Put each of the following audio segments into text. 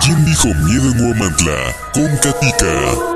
¿Quién dijo miedo en Huamantla? Con Katica.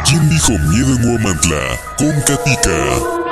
¿Quién dijo miedo en Huamantla? Con Katica.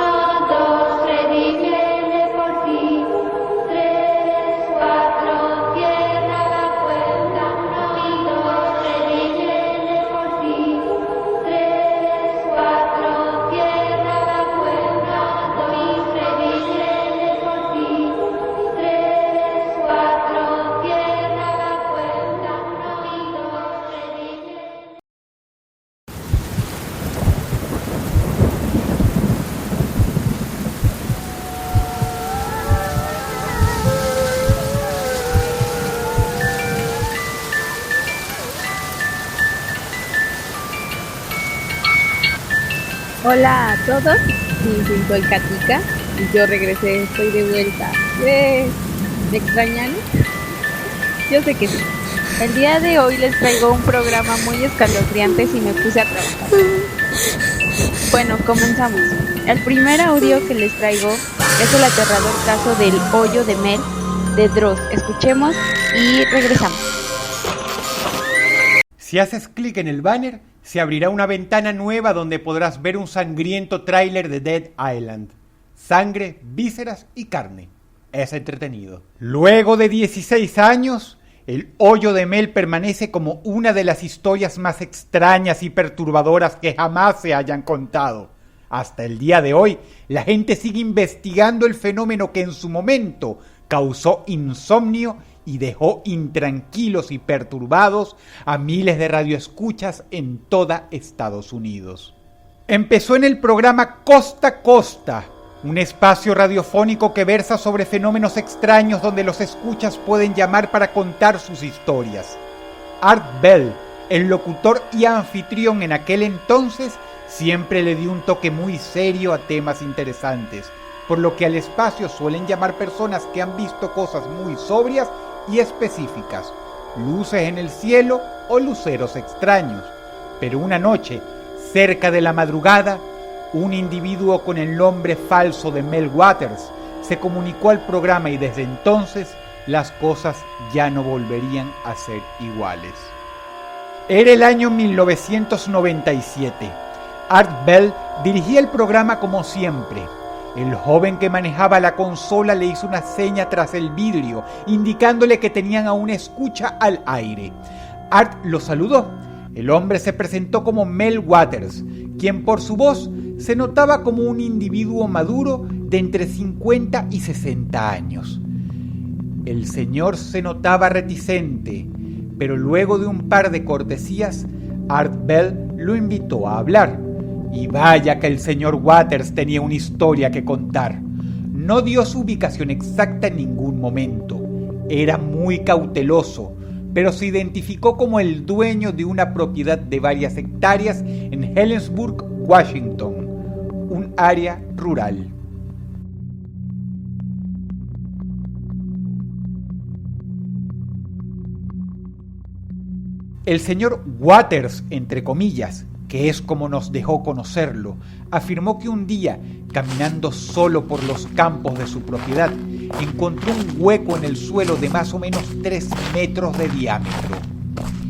Hola a todos, soy Katica y yo regresé, estoy de vuelta. ¿Me extrañan? Yo sé que sí. El día de hoy les traigo un programa muy escalofriante y me puse a trabajar. Bueno, comenzamos. El primer audio que les traigo es el aterrador caso del hoyo de Mel de Dross. Escuchemos y regresamos. Si haces clic en el banner, se abrirá una ventana nueva donde podrás ver un sangriento tráiler de Dead Island. Sangre, vísceras y carne. Es entretenido. Luego de 16 años, el hoyo de Mel permanece como una de las historias más extrañas y perturbadoras que jamás se hayan contado. Hasta el día de hoy, la gente sigue investigando el fenómeno que en su momento causó insomnio y dejó intranquilos y perturbados a miles de radioescuchas en toda Estados Unidos. Empezó en el programa Costa a Costa, un espacio radiofónico que versa sobre fenómenos extraños donde los escuchas pueden llamar para contar sus historias. Art Bell, el locutor y anfitrión en aquel entonces, siempre le dio un toque muy serio a temas interesantes, por lo que al espacio suelen llamar personas que han visto cosas muy sobrias y específicas, luces en el cielo o luceros extraños. Pero una noche, cerca de la madrugada, un individuo con el nombre falso de Mel Waters se comunicó al programa y desde entonces las cosas ya no volverían a ser iguales. Era el año 1997. Art Bell dirigía el programa como siempre. El joven que manejaba la consola le hizo una seña tras el vidrio, indicándole que tenían a una escucha al aire. Art lo saludó. El hombre se presentó como Mel Waters, quien por su voz se notaba como un individuo maduro de entre 50 y 60 años. El señor se notaba reticente, pero luego de un par de cortesías, Art Bell lo invitó a hablar. Y vaya que el señor Waters tenía una historia que contar. No dio su ubicación exacta en ningún momento. Era muy cauteloso, pero se identificó como el dueño de una propiedad de varias hectáreas en Helensburgh, Washington, un área rural. El señor Waters, entre comillas, que es como nos dejó conocerlo, afirmó que un día, caminando solo por los campos de su propiedad, encontró un hueco en el suelo de más o menos 3 metros de diámetro.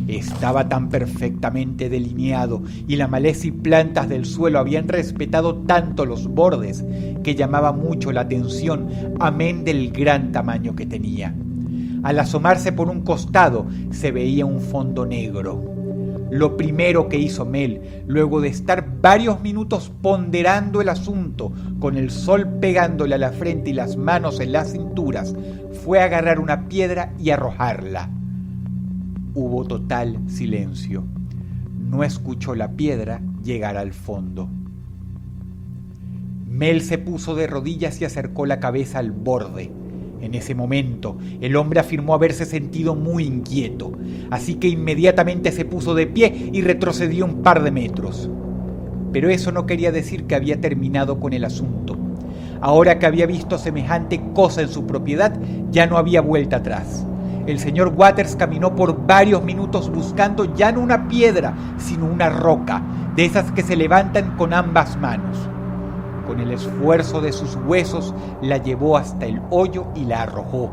Estaba tan perfectamente delineado y la maleza y plantas del suelo habían respetado tanto los bordes que llamaba mucho la atención, amén del gran tamaño que tenía. Al asomarse por un costado se veía un fondo negro. Lo primero que hizo Mel, luego de estar varios minutos ponderando el asunto, con el sol pegándole a la frente y las manos en las cinturas, fue agarrar una piedra y arrojarla. Hubo total silencio. No escuchó la piedra llegar al fondo. Mel se puso de rodillas y acercó la cabeza al borde. En ese momento, el hombre afirmó haberse sentido muy inquieto, así que inmediatamente se puso de pie y retrocedió un par de metros. Pero eso no quería decir que había terminado con el asunto. Ahora que había visto semejante cosa en su propiedad, ya no había vuelta atrás. El señor Waters caminó por varios minutos buscando ya no una piedra, sino una roca, de esas que se levantan con ambas manos. Con el esfuerzo de sus huesos la llevó hasta el hoyo y la arrojó.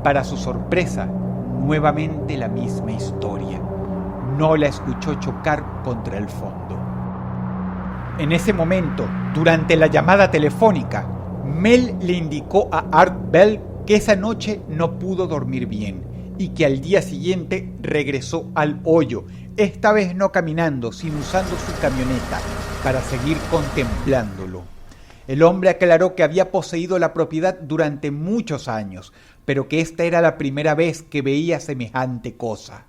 Para su sorpresa, nuevamente la misma historia. No la escuchó chocar contra el fondo. En ese momento, durante la llamada telefónica, Mel le indicó a Art Bell que esa noche no pudo dormir bien y que al día siguiente regresó al hoyo, esta vez no caminando, sino usando su camioneta para seguir contemplándolo. El hombre aclaró que había poseído la propiedad durante muchos años, pero que esta era la primera vez que veía semejante cosa.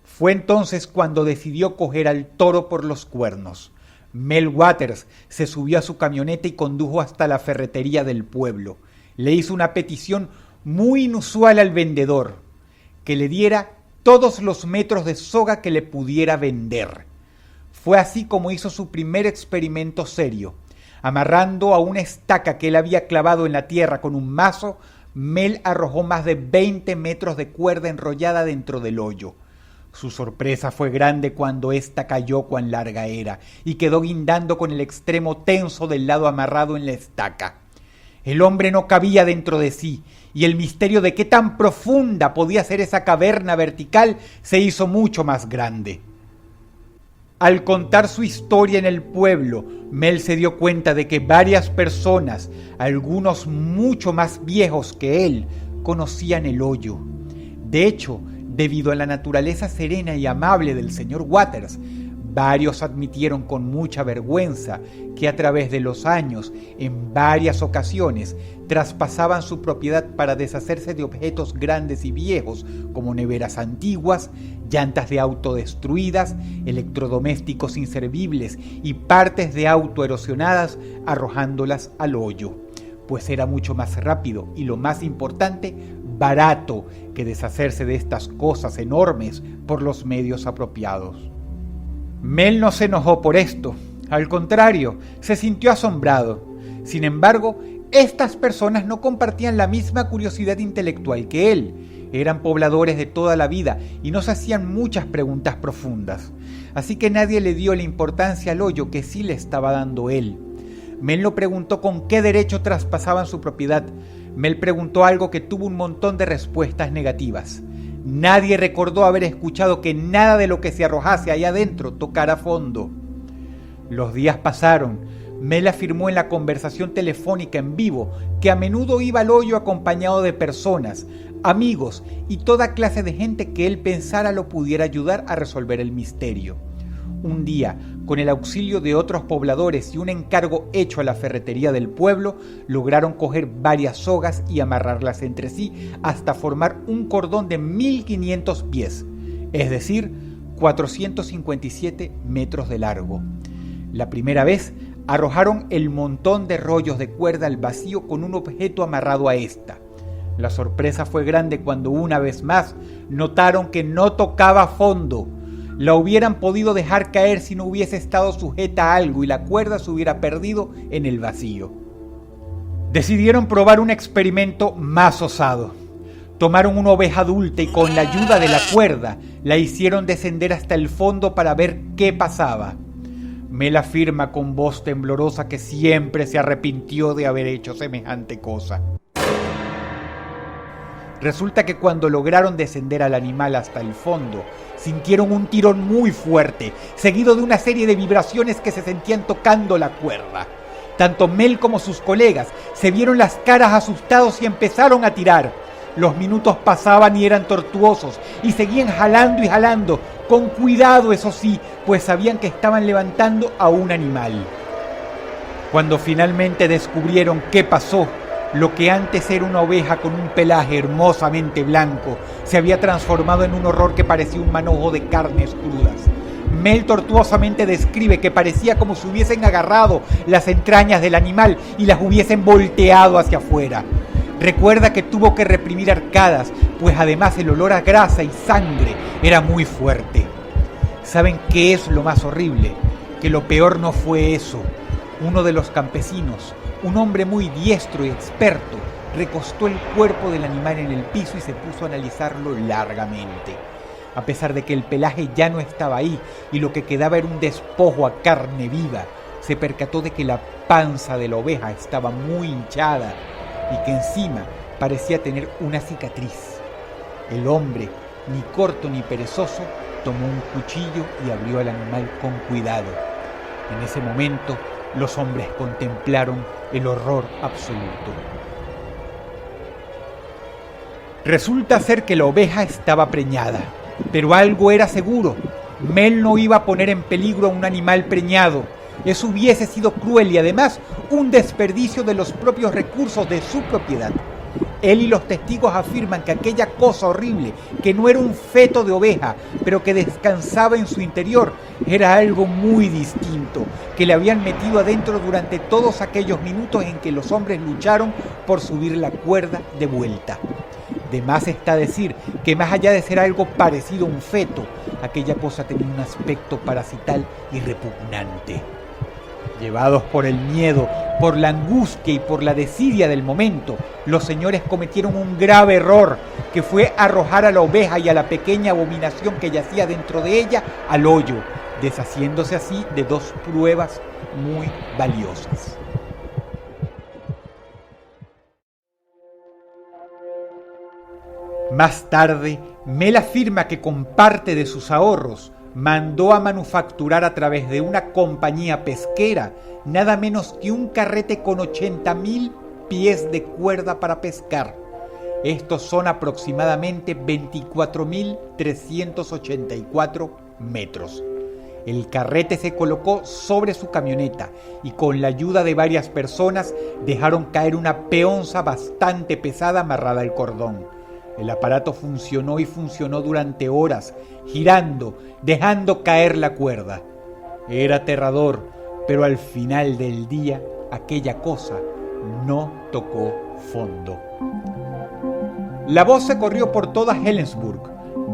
Fue entonces cuando decidió coger al toro por los cuernos. Mel Waters se subió a su camioneta y condujo hasta la ferretería del pueblo. Le hizo una petición muy inusual al vendedor, que le diera todos los metros de soga que le pudiera vender. Fue así como hizo su primer experimento serio. Amarrando a una estaca que él había clavado en la tierra con un mazo, Mel arrojó más de 20 metros de cuerda enrollada dentro del hoyo. Su sorpresa fue grande cuando ésta cayó cuán larga era y quedó guindando con el extremo tenso del lado amarrado en la estaca. El hombre no cabía dentro de sí, y el misterio de qué tan profunda podía ser esa caverna vertical se hizo mucho más grande. Al contar su historia en el pueblo, Mel se dio cuenta de que varias personas, algunos mucho más viejos que él, conocían el hoyo. De hecho, debido a la naturaleza serena y amable del señor Waters, varios admitieron con mucha vergüenza que a través de los años, en varias ocasiones, traspasaban su propiedad para deshacerse de objetos grandes y viejos como neveras antiguas, llantas de auto destruidas, electrodomésticos inservibles y partes de auto erosionadas, arrojándolas al hoyo, pues era mucho más rápido y, lo más importante, barato que deshacerse de estas cosas enormes por los medios apropiados. Mel no se enojó por esto, al contrario, se sintió asombrado. Sin embargo, estas personas no compartían la misma curiosidad intelectual que él. Eran pobladores de toda la vida y no se hacían muchas preguntas profundas. Así que nadie le dio la importancia al hoyo que sí le estaba dando él. Mel no preguntó con qué derecho traspasaban su propiedad. Mel preguntó algo que tuvo un montón de respuestas negativas. Nadie recordó haber escuchado que nada de lo que se arrojase allá adentro tocara fondo. Los días pasaron. Mel afirmó en la conversación telefónica en vivo que a menudo iba al hoyo acompañado de personas, amigos y toda clase de gente que él pensara lo pudiera ayudar a resolver el misterio. Un día, con el auxilio de otros pobladores y un encargo hecho a la ferretería del pueblo, lograron coger varias sogas y amarrarlas entre sí hasta formar un cordón de 1500 pies, es decir, 457 metros de largo. La primera vez, arrojaron el montón de rollos de cuerda al vacío con un objeto amarrado a esta. La sorpresa fue grande cuando una vez más notaron que no tocaba fondo. La hubieran podido dejar caer si no hubiese estado sujeta a algo y la cuerda se hubiera perdido en el vacío. Decidieron probar un experimento más osado. Tomaron una oveja adulta y con la ayuda de la cuerda la hicieron descender hasta el fondo para ver qué pasaba. Mel afirma con voz temblorosa que siempre se arrepintió de haber hecho semejante cosa. Resulta que cuando lograron descender al animal hasta el fondo, sintieron un tirón muy fuerte, seguido de una serie de vibraciones que se sentían tocando la cuerda. Tanto Mel como sus colegas se vieron las caras asustados y empezaron a tirar. Los minutos pasaban y eran tortuosos, y seguían jalando y jalando, con cuidado eso sí, pues sabían que estaban levantando a un animal. Cuando finalmente descubrieron qué pasó, lo que antes era una oveja con un pelaje hermosamente blanco, se había transformado en un horror que parecía un manojo de carnes crudas. Mel tortuosamente describe que parecía como si hubiesen agarrado las entrañas del animal y las hubiesen volteado hacia afuera. Recuerda que tuvo que reprimir arcadas, pues además el olor a grasa y sangre era muy fuerte. ¿Saben qué es lo más horrible? Que lo peor no fue eso. Uno de los campesinos, un hombre muy diestro y experto, recostó el cuerpo del animal en el piso y se puso a analizarlo largamente. A pesar de que el pelaje ya no estaba ahí y lo que quedaba era un despojo a carne viva, se percató de que la panza de la oveja estaba muy hinchada y que encima parecía tener una cicatriz. El hombre, ni corto ni perezoso, tomó un cuchillo y abrió al animal con cuidado. En ese momento, los hombres contemplaron el horror absoluto. Resulta ser que la oveja estaba preñada, pero algo era seguro. Mel no iba a poner en peligro a un animal preñado. Eso hubiese sido cruel y además un desperdicio de los propios recursos de su propiedad. Él y los testigos afirman que aquella cosa horrible, que no era un feto de oveja, pero que descansaba en su interior, era algo muy distinto, que le habían metido adentro durante todos aquellos minutos en que los hombres lucharon por subir la cuerda de vuelta. De más está decir que más allá de ser algo parecido a un feto, aquella cosa tenía un aspecto parasital y repugnante. Llevados por el miedo, por la angustia y por la desidia del momento, los señores cometieron un grave error, que fue arrojar a la oveja y a la pequeña abominación que yacía dentro de ella al hoyo, deshaciéndose así de dos pruebas muy valiosas. Más tarde, Mel afirma que con parte de sus ahorros mandó a manufacturar a través de una compañía pesquera nada menos que un carrete con 80,000 pies de cuerda para pescar. Estos son aproximadamente 24.384 metros. El carrete se colocó sobre su camioneta y con la ayuda de varias personas dejaron caer una peonza bastante pesada amarrada al cordón. El aparato funcionó y funcionó durante horas, girando, dejando caer la cuerda. Era aterrador, pero al final del día, aquella cosa no tocó fondo. La voz se corrió por toda Helensburgh.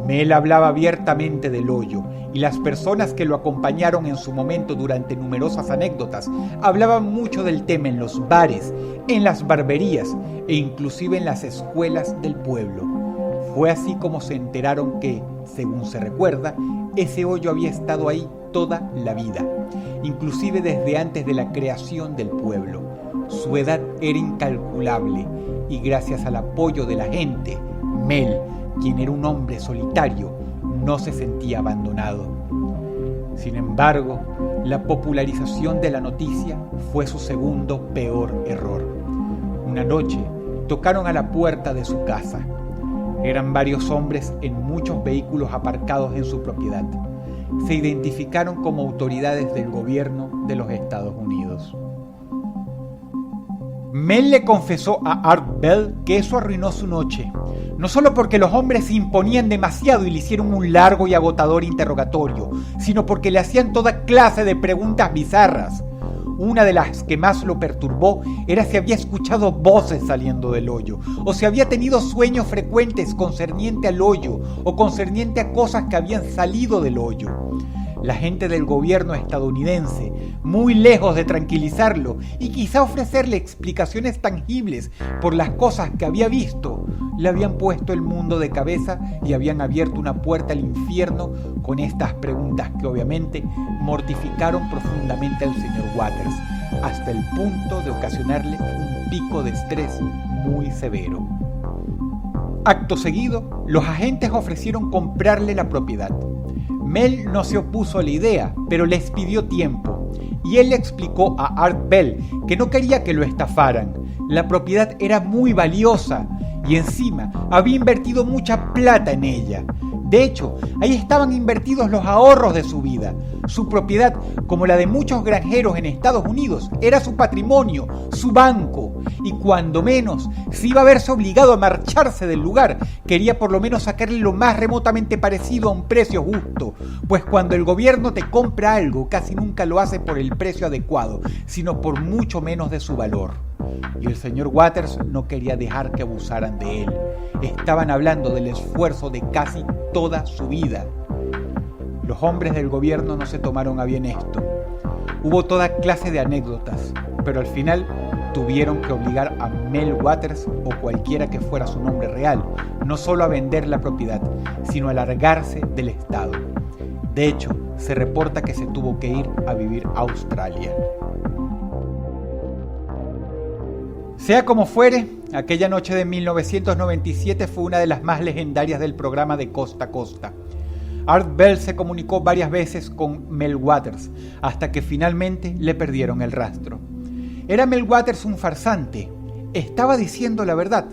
Mel hablaba abiertamente del hoyo, y las personas que lo acompañaron en su momento durante numerosas anécdotas hablaban mucho del tema en los bares, en las barberías e inclusive en las escuelas del pueblo. Fue así como se enteraron que, según se recuerda, ese hoyo había estado ahí toda la vida, inclusive desde antes de la creación del pueblo. Su edad era incalculable y gracias al apoyo de la gente, Mel, quien era un hombre solitario, no se sentía abandonado. Sin embargo, la popularización de la noticia fue su segundo peor error. Una noche tocaron a la puerta de su casa. Eran varios hombres en muchos vehículos aparcados en su propiedad. Se identificaron como autoridades del gobierno de los Estados Unidos. Mel le confesó a Art Bell que eso arruinó su noche, no solo porque los hombres se imponían demasiado y le hicieron un largo y agotador interrogatorio, sino porque le hacían toda clase de preguntas bizarras. Una de las que más lo perturbó era si había escuchado voces saliendo del hoyo, o si había tenido sueños frecuentes concerniente al hoyo, o concerniente a cosas que habían salido del hoyo. La gente del gobierno estadounidense, muy lejos de tranquilizarlo y quizá ofrecerle explicaciones tangibles por las cosas que había visto, le habían puesto el mundo de cabeza y habían abierto una puerta al infierno con estas preguntas que obviamente mortificaron profundamente al señor Waters, hasta el punto de ocasionarle un pico de estrés muy severo. Acto seguido, los agentes ofrecieron comprarle la propiedad. Mel no se opuso a la idea, pero les pidió tiempo, y él le explicó a Art Bell que no quería que lo estafaran. La propiedad era muy valiosa y encima había invertido mucha plata en ella. De hecho, ahí estaban invertidos los ahorros de su vida. Su propiedad, como la de muchos granjeros en Estados Unidos, era su patrimonio, su banco. Y cuando menos se iba a verse obligado a marcharse del lugar, quería por lo menos sacarle lo más remotamente parecido a un precio justo. Pues cuando el gobierno te compra algo, casi nunca lo hace por el precio adecuado, sino por mucho menos de su valor. Y el señor Waters no quería dejar que abusaran de él. Estaban hablando del esfuerzo de casi toda su vida. Los hombres del gobierno no se tomaron a bien esto. Hubo toda clase de anécdotas, pero al final tuvieron que obligar a Mel Waters, o cualquiera que fuera su nombre real, no solo a vender la propiedad, sino a largarse del estado. De hecho, se reporta que se tuvo que ir a vivir a Australia. Sea como fuere, aquella noche de 1997 fue una de las más legendarias del programa de Costa a Costa. Art Bell se comunicó varias veces con Mel Waters, hasta que finalmente le perdieron el rastro. ¿Era Mel Waters un farsante? ¿Estaba diciendo la verdad?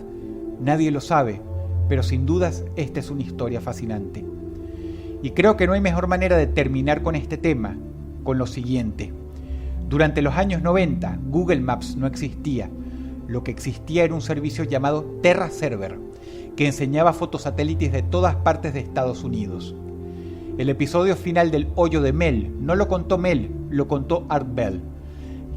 Nadie lo sabe, pero sin dudas esta es una historia fascinante. Y creo que no hay mejor manera de terminar con este tema, con lo siguiente. Durante los años 90, Google Maps no existía. Lo que existía era un servicio llamado Terra Server, que enseñaba fotosatélites de todas partes de Estados Unidos. El episodio final del hoyo de Mel no lo contó Mel, lo contó Art Bell.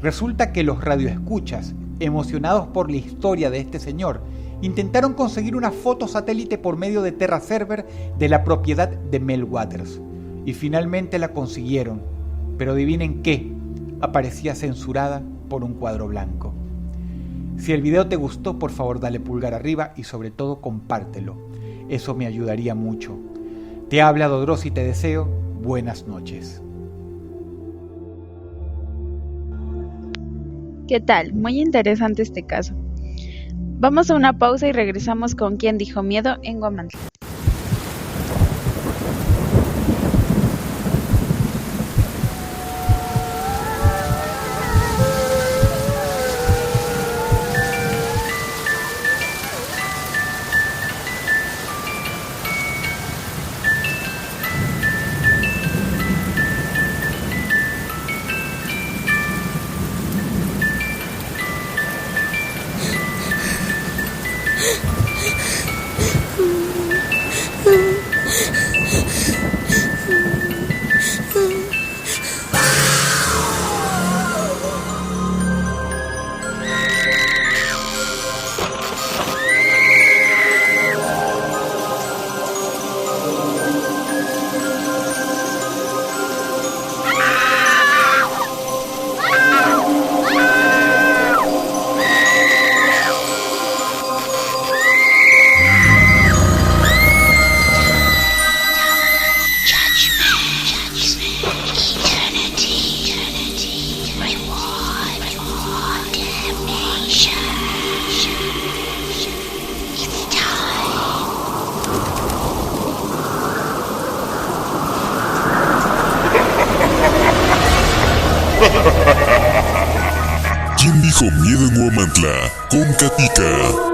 Resulta que los radioescuchas, emocionados por la historia de este señor, intentaron conseguir una foto satélite por medio de Terra Server de la propiedad de Mel Waters. Y finalmente la consiguieron, pero adivinen qué, aparecía censurada por un cuadro blanco. Si el video te gustó, por favor dale pulgar arriba y sobre todo compártelo. Eso me ayudaría mucho. Te habla Dodros y te deseo buenas noches. ¿Qué tal? Muy interesante este caso. Vamos a una pausa y regresamos con ¿Quién dijo miedo? En Guamantla. Mantla con Katica.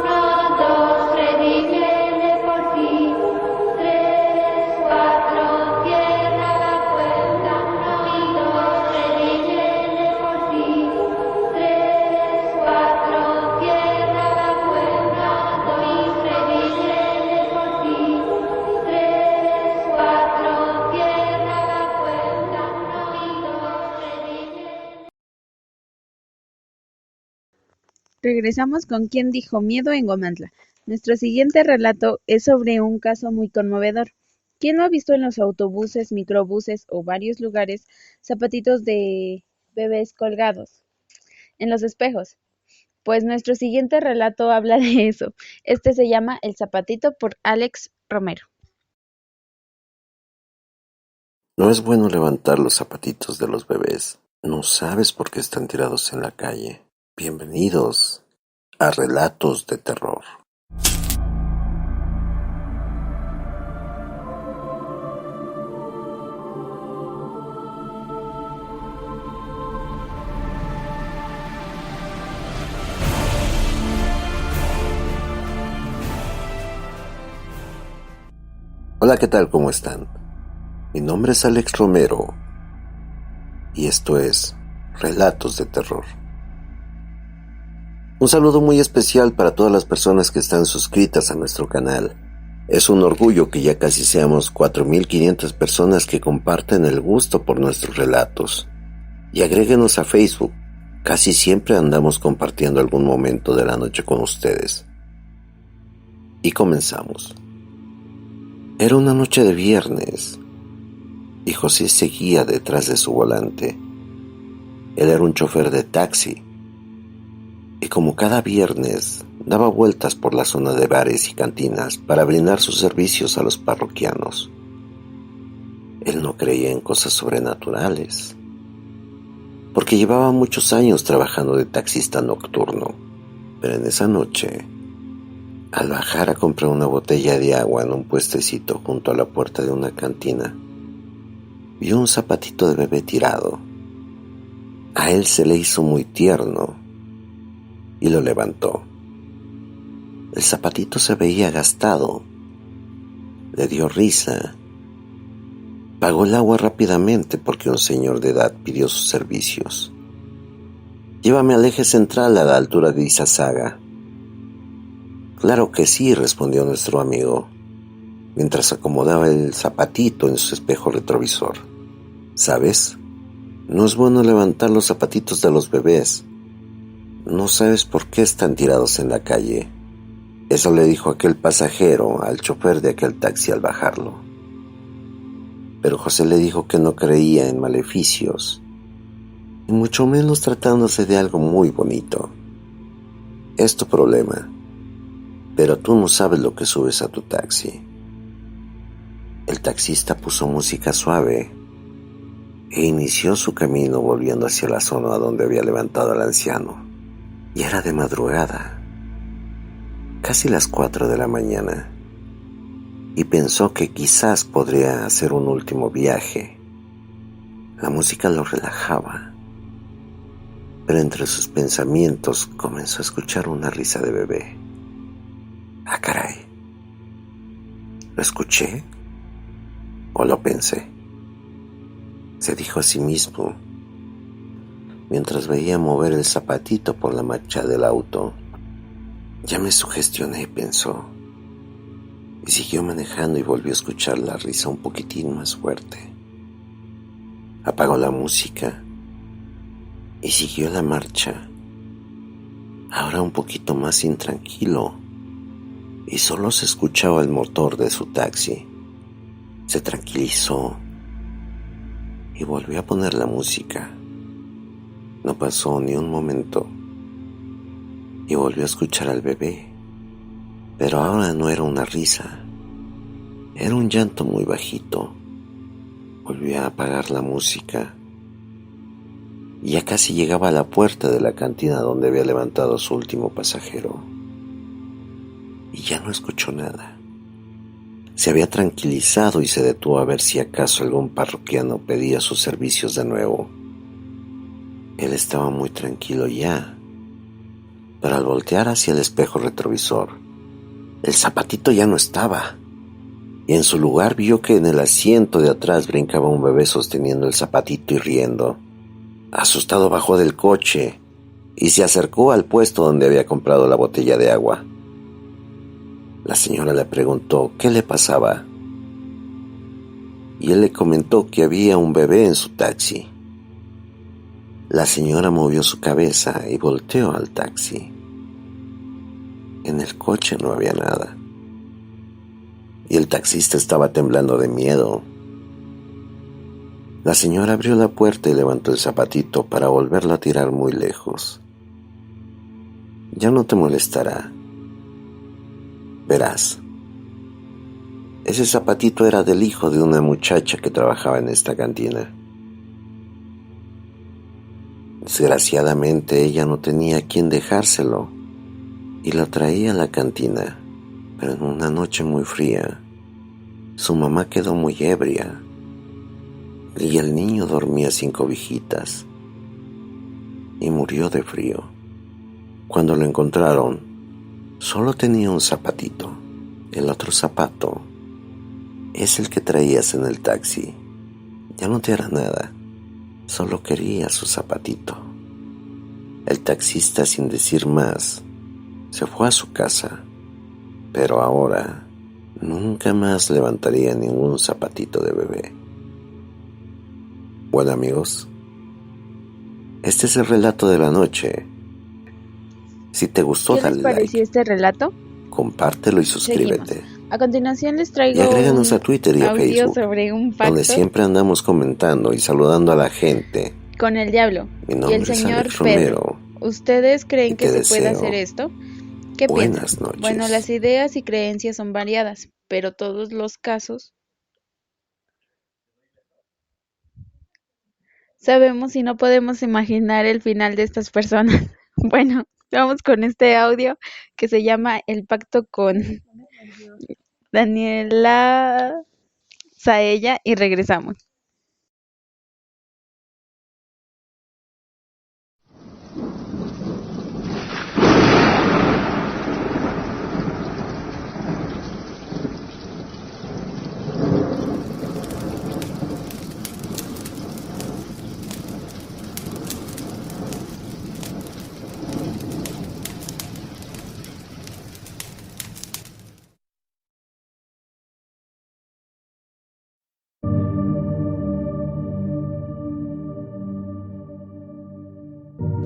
Regresamos con ¿Quién dijo miedo en Guamantla? Nuestro siguiente relato es sobre un caso muy conmovedor. ¿Quién no ha visto en los autobuses, microbuses o varios lugares zapatitos de bebés colgados en los espejos? Pues nuestro siguiente relato habla de eso. Este se llama El zapatito por Alex Romero. No es bueno levantar los zapatitos de los bebés. No sabes por qué están tirados en la calle. Bienvenidos a Relatos de Terror. Hola, ¿qué tal? ¿Cómo están? Mi nombre es Alex Romero y esto es Relatos de Terror. Un saludo muy especial para todas las personas que están suscritas a nuestro canal. Es un orgullo que ya casi seamos 4,500 personas que comparten el gusto por nuestros relatos. Y agréguenos a Facebook. Casi siempre andamos compartiendo algún momento de la noche con ustedes. Y comenzamos. Era una noche de viernes y José seguía detrás de su volante. Él era un chofer de taxi y como cada viernes daba vueltas por la zona de bares y cantinas para brindar sus servicios a los parroquianos. Él no creía en cosas sobrenaturales, porque llevaba muchos años trabajando de taxista nocturno, pero en esa noche, al bajar a comprar una botella de agua en un puestecito junto a la puerta de una cantina, vio un zapatito de bebé tirado. A él se le hizo muy tierno y lo levantó. El zapatito se veía gastado. Le dio risa. Pagó el agua rápidamente porque un señor de edad pidió sus servicios. Llévame al eje central a la altura de Izazaga. Claro que sí, respondió nuestro amigo, mientras acomodaba el zapatito en su espejo retrovisor. ¿Sabes? No es bueno levantar los zapatitos de los bebés. No sabes por qué están tirados en la calle. Eso le dijo aquel pasajero al chofer de aquel taxi al bajarlo. Pero José le dijo que no creía en maleficios, y mucho menos tratándose de algo muy bonito. Es tu problema, pero tú no sabes lo que subes a tu taxi. El taxista puso música suave e inició su camino volviendo hacia la zona donde había levantado al anciano. Y era de madrugada, casi las 4 de la mañana, y pensó que quizás podría hacer un último viaje. La música lo relajaba, pero entre sus pensamientos comenzó a escuchar una risa de bebé. ¡Ah, caray! ¿Lo escuché? ¿O lo pensé? Se dijo a sí mismo, mientras veía mover el zapatito por la marcha del auto. Ya me sugestioné, pensó, y siguió manejando y volvió a escuchar la risa un poquitín más fuerte. Apagó la música y siguió la marcha, ahora un poquito más intranquilo, y solo se escuchaba el motor de su taxi. Se tranquilizó y volvió a poner la música. No pasó ni un momento y volvió a escuchar al bebé, pero ahora no era una risa, era un llanto muy bajito. Volvió a apagar la música y ya casi llegaba a la puerta de la cantina donde había levantado a su último pasajero, y ya no escuchó nada. Se había tranquilizado y se detuvo a ver si acaso algún parroquiano pedía sus servicios de nuevo. Él estaba muy tranquilo ya, pero al voltear hacia el espejo retrovisor, el zapatito ya no estaba, y en su lugar vio que en el asiento de atrás brincaba un bebé sosteniendo el zapatito y riendo. Asustado bajó del coche y se acercó al puesto donde había comprado la botella de agua. La señora le preguntó qué le pasaba, y él le comentó que había un bebé en su taxi. La señora movió su cabeza y volteó al taxi. En el coche no había nada, y el taxista estaba temblando de miedo. La señora abrió la puerta y levantó el zapatito para volverlo a tirar muy lejos. Ya no te molestará. Verás, ese zapatito era del hijo de una muchacha que trabajaba en esta cantina. Desgraciadamente ella no tenía a quien dejárselo y lo traía a la cantina, pero en una noche muy fría, su mamá quedó muy ebria y el niño dormía sin cobijitas y murió de frío. Cuando lo encontraron, solo tenía un zapatito. El otro zapato es el que traías en el taxi. Ya no te hará nada, solo quería su zapatito. El taxista, sin decir más, se fue a su casa, pero ahora nunca más levantaría ningún zapatito de bebé. Bueno, amigos, este es el relato de la noche. Si te gustó, ¿Qué les dale pareció like, este relato? compártelo y suscríbete. A continuación les Y traigo agréganos un a Twitter y a audio Facebook, sobre un pacto donde siempre andamos comentando y saludando a la gente. con el diablo Mi y nombre el es señor Alex Pedro. Romero. ¿Ustedes Y creen que te se puede deseo hacer esto? ¿Qué buenas piensan? noches. Bueno, las ideas y creencias son variadas, pero todos los casos sabemos y no podemos imaginar el final de estas personas. Bueno, vamos con este audio que se llama El pacto con Daniela Saella y regresamos.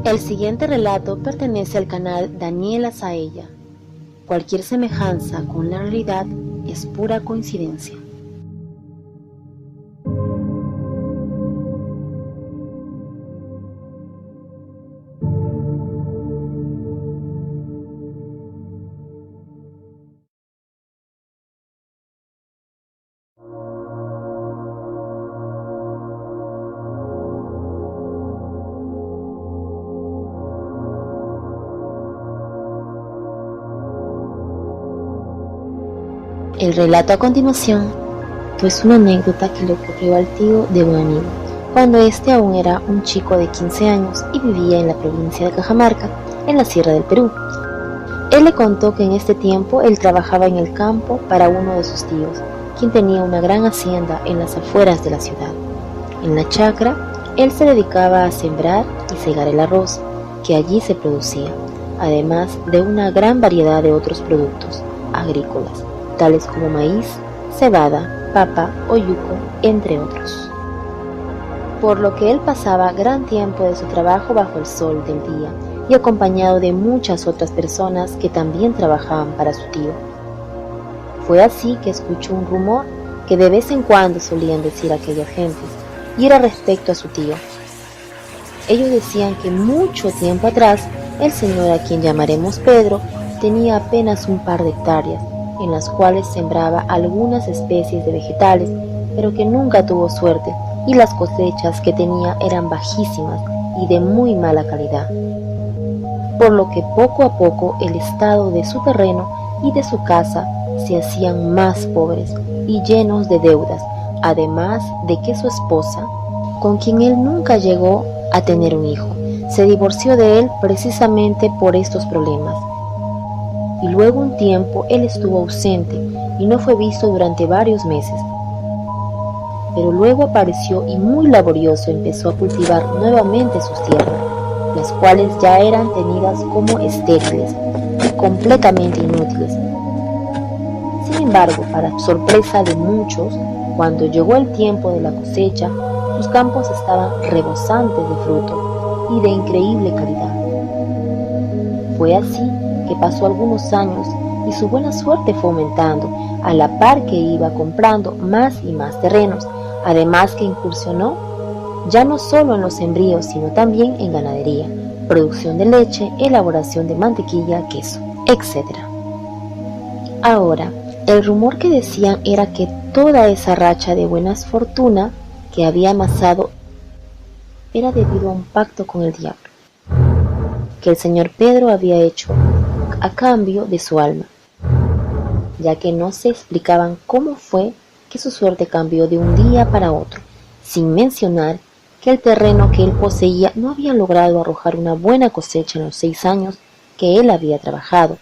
El siguiente relato pertenece al canal Daniela Saella. Cualquier semejanza con la realidad es pura coincidencia. El relato a continuación es una anécdota que le ocurrió al tío de un amigo, cuando este aún era un chico de 15 años y vivía en la provincia de Cajamarca, en la Sierra del Perú. Él le contó que en este tiempo él trabajaba en el campo para uno de sus tíos, quien tenía una gran hacienda en las afueras de la ciudad. En la chacra, él se dedicaba a sembrar y cegar el arroz, que allí se producía, además de una gran variedad de otros productos agrícolas, tales como maíz, cebada, papa o yuco, entre otros. Por lo que él pasaba gran tiempo de su trabajo bajo el sol del día y acompañado de muchas otras personas que también trabajaban para su tío. Fue así que escuchó un rumor que de vez en cuando solían decir aquellas gentes, y era respecto a su tío. Ellos decían que mucho tiempo atrás, el señor, a quien llamaremos Pedro, tenía apenas un par de hectáreas, en las cuales sembraba algunas especies de vegetales, pero que nunca tuvo suerte, y las cosechas que tenía eran bajísimas y de muy mala calidad. Por lo que poco a poco el estado de su terreno y de su casa se hacían más pobres y llenos de deudas, además de que su esposa, con quien él nunca llegó a tener un hijo, se divorció de él precisamente por estos problemas. Y luego un tiempo él estuvo ausente y no fue visto durante varios meses. Pero luego apareció y muy laborioso empezó a cultivar nuevamente sus tierras, las cuales ya eran tenidas como estériles y completamente inútiles. Sin embargo, para sorpresa de muchos, cuando llegó el tiempo de la cosecha, sus campos estaban rebosantes de fruto y de increíble calidad. Fue así que pasó algunos años y su buena suerte fue aumentando, a la par que iba comprando más y más terrenos, además que incursionó ya no solo en los sembríos, sino también en ganadería, producción de leche, elaboración de mantequilla, queso, etc. Ahora, el rumor que decían era que toda esa racha de buena fortuna que había amasado era debido a un pacto con el diablo, que el señor Pedro había hecho a cambio de su alma, ya que no se explicaban cómo fue que su suerte cambió de un día para otro, sin mencionar que el terreno que él poseía no había logrado arrojar una buena cosecha en los 6 años que él había trabajado.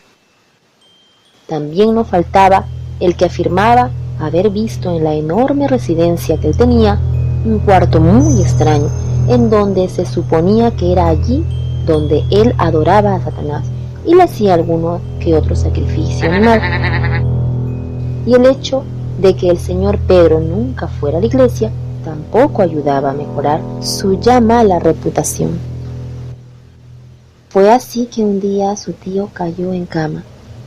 También no faltaba el que afirmaba haber visto en la enorme residencia que él tenía un cuarto muy extraño, en donde se suponía que era allí donde él adoraba a Satanás y le hacía alguno que otro sacrificio animal. Y el hecho de que el señor Pedro nunca fuera a la iglesia tampoco ayudaba a mejorar su ya mala reputación. Fue así que un día su tío cayó en cama,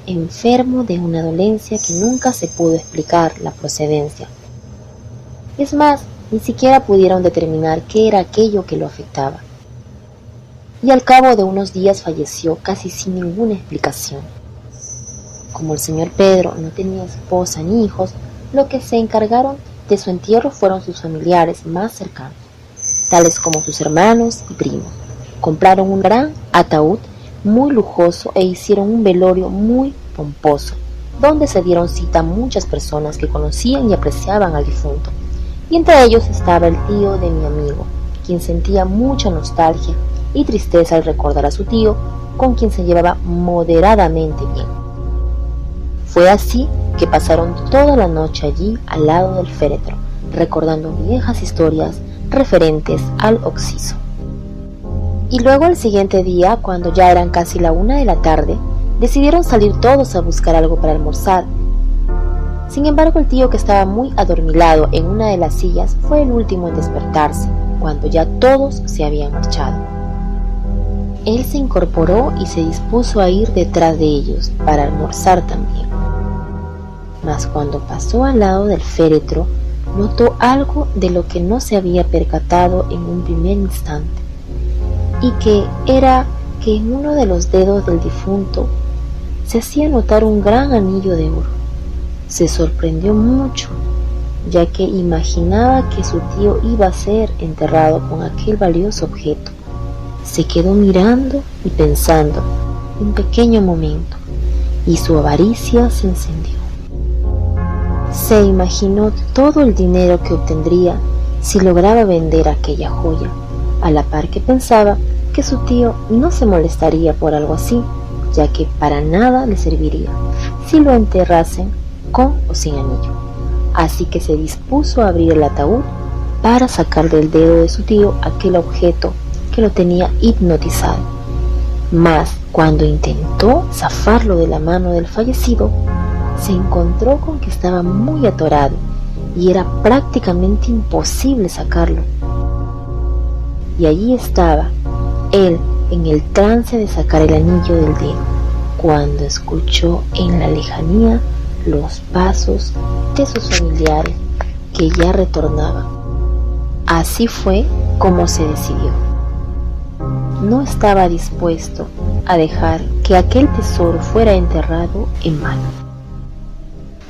enfermo de una dolencia que nunca se pudo explicar la procedencia. Es más, ni siquiera pudieron determinar qué era aquello que lo afectaba. Y al cabo de unos días falleció casi sin ninguna explicación. Como el señor Pedro no tenía esposa ni hijos, lo que se encargaron de su entierro fueron sus familiares más cercanos, tales como sus hermanos y primos. Compraron un gran ataúd muy lujoso e hicieron un velorio muy pomposo, donde se dieron cita a muchas personas que conocían y apreciaban al difunto. Y entre ellos estaba el tío de mi amigo, quien sentía mucha nostalgia y tristeza al recordar a su tío, con quien se llevaba moderadamente bien. Fue así que pasaron toda la noche allí al lado del féretro, recordando viejas historias referentes al occiso. Y luego al siguiente día, cuando ya eran casi la 1 de la tarde, decidieron salir todos a buscar algo para almorzar. Sin embargo, el tío, que estaba muy adormilado en una de las sillas, fue el último en despertarse, cuando ya todos se habían marchado. Él se incorporó y se dispuso a ir detrás de ellos para almorzar también. Mas cuando pasó al lado del féretro, notó algo de lo que no se había percatado en un primer instante, y que era que en uno de los dedos del difunto se hacía notar un gran anillo de oro. Se sorprendió mucho, ya que imaginaba que su tío iba a ser enterrado con aquel valioso objeto. Se quedó mirando y pensando un pequeño momento, y su avaricia se encendió. Se imaginó todo el dinero que obtendría si lograba vender aquella joya, a la par que pensaba que su tío no se molestaría por algo así, ya que para nada le serviría si lo enterrasen con o sin anillo. Así que se dispuso a abrir el ataúd para sacar del dedo de su tío aquel objeto que lo tenía hipnotizado. Mas cuando intentó zafarlo de la mano del fallecido, se encontró con que estaba muy atorado y era prácticamente imposible sacarlo. Y allí estaba él en el trance de sacar el anillo del dedo, cuando escuchó en la lejanía los pasos de sus familiares que ya retornaban. Así fue como se decidió. No estaba dispuesto a dejar que aquel tesoro fuera enterrado en vano.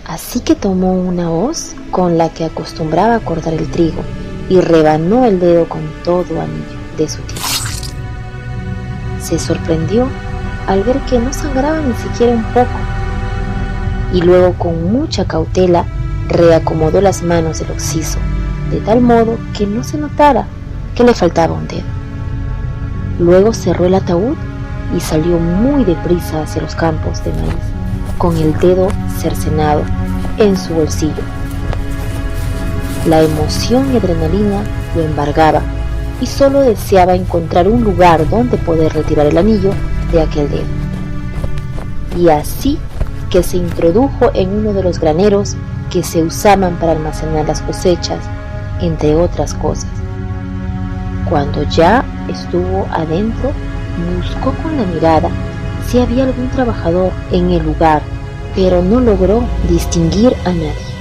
Así que tomó una hoz con la que acostumbraba a cortar el trigo y rebanó el dedo con todo anillo de su tío. Se sorprendió al ver que no sangraba ni siquiera un poco, y luego con mucha cautela reacomodó las manos del occiso, de tal modo que no se notara que le faltaba un dedo. Luego cerró el ataúd y salió muy deprisa hacia los campos de maíz, con el dedo cercenado en su bolsillo. La emoción y adrenalina lo embargaba y solo deseaba encontrar un lugar donde poder retirar el anillo de aquel dedo. Y así que se introdujo en uno de los graneros que se usaban para almacenar las cosechas, entre otras cosas. Cuando ya estuvo adentro, buscó con la mirada si había algún trabajador en el lugar, pero no logró distinguir a nadie.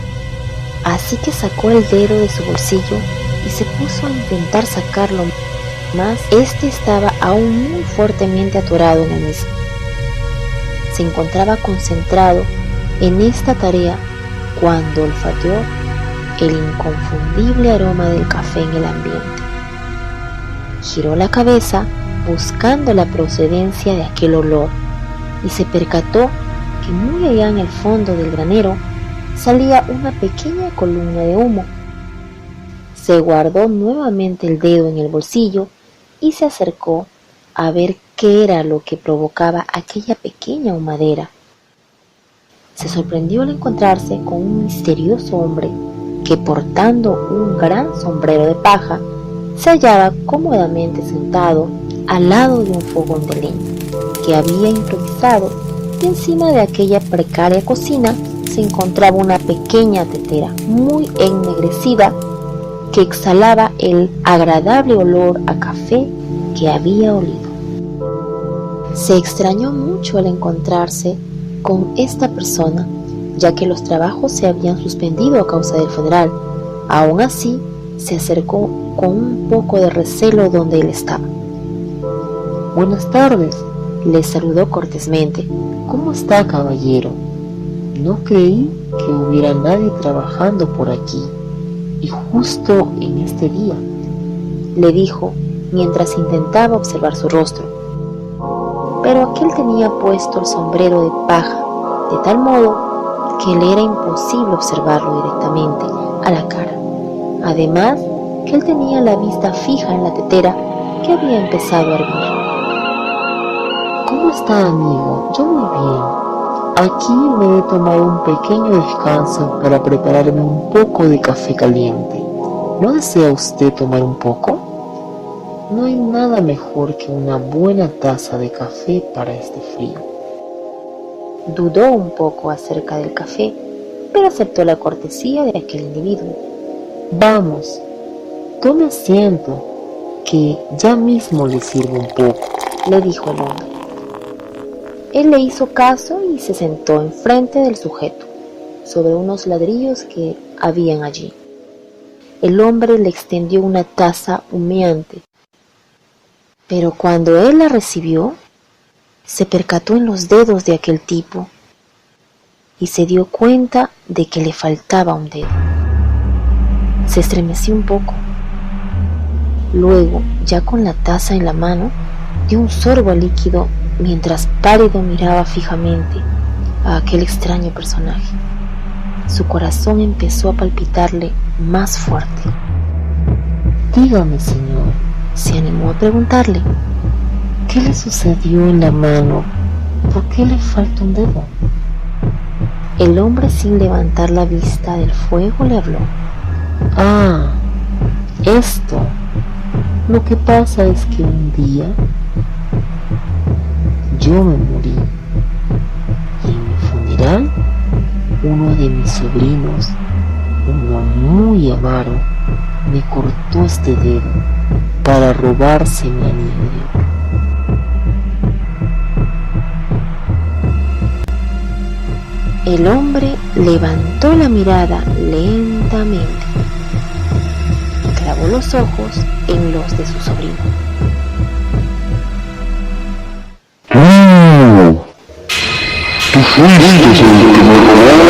Así que sacó el dedo de su bolsillo y se puso a intentar sacarlo, mas este estaba aún muy fuertemente atorado en el mismo. Se encontraba concentrado en esta tarea cuando olfateó el inconfundible aroma del café en el ambiente. Giró la cabeza buscando la procedencia de aquel olor y se percató que muy allá en el fondo del granero salía una pequeña columna de humo. Se guardó nuevamente el dedo en el bolsillo y se acercó a ver qué era lo que provocaba aquella pequeña humadera. Se sorprendió al encontrarse con un misterioso hombre que, portando un gran sombrero de paja, se hallaba cómodamente sentado al lado de un fogón de leña que había improvisado, y encima de aquella precaria cocina se encontraba una pequeña tetera muy ennegrecida que exhalaba el agradable olor a café que había olido. Se extrañó mucho al encontrarse con esta persona, ya que los trabajos se habían suspendido a causa del funeral. Aún así, se acercó con un poco de recelo donde él estaba. Buenas tardes, le saludó cortésmente. ¿Cómo está, caballero? No creí que hubiera nadie trabajando por aquí, y justo en este día, le dijo mientras intentaba observar su rostro. Pero aquel tenía puesto el sombrero de paja, de tal modo que le era imposible observarlo directamente a la cara. Además, que él tenía la vista fija en la tetera que había empezado a hervir. ¿Cómo está, amigo? Yo muy bien. Aquí me he tomado un pequeño descanso para prepararme un poco de café caliente. ¿No desea usted tomar un poco? No hay nada mejor que una buena taza de café para este frío. Dudó un poco acerca del café, pero aceptó la cortesía de aquel individuo. Vamos, tome asiento, que ya mismo le sirvo un poco, le dijo el hombre. Él le hizo caso y se sentó enfrente del sujeto, sobre unos ladrillos que habían allí. El hombre le extendió una taza humeante, pero cuando él la recibió, se percató en los dedos de aquel tipo y se dio cuenta de que le faltaba un dedo. Se estremeció un poco. Luego, ya con la taza en la mano, dio un sorbo al líquido mientras pálido miraba fijamente a aquel extraño personaje. Su corazón empezó a palpitarle más fuerte. Dígame, señor, se animó a preguntarle. ¿Qué le sucedió en la mano? ¿Por qué le falta un dedo? El hombre, sin levantar la vista del fuego, le habló. Ah, esto. Lo que pasa es que un día yo me morí y en mi funeral uno de mis sobrinos, uno muy avaro, me cortó este dedo para robarse mi anillo de oro. El hombre levantó la mirada lentamente y clavó los ojos en los de su sobrino. ¡Tú fuiste el que me robó!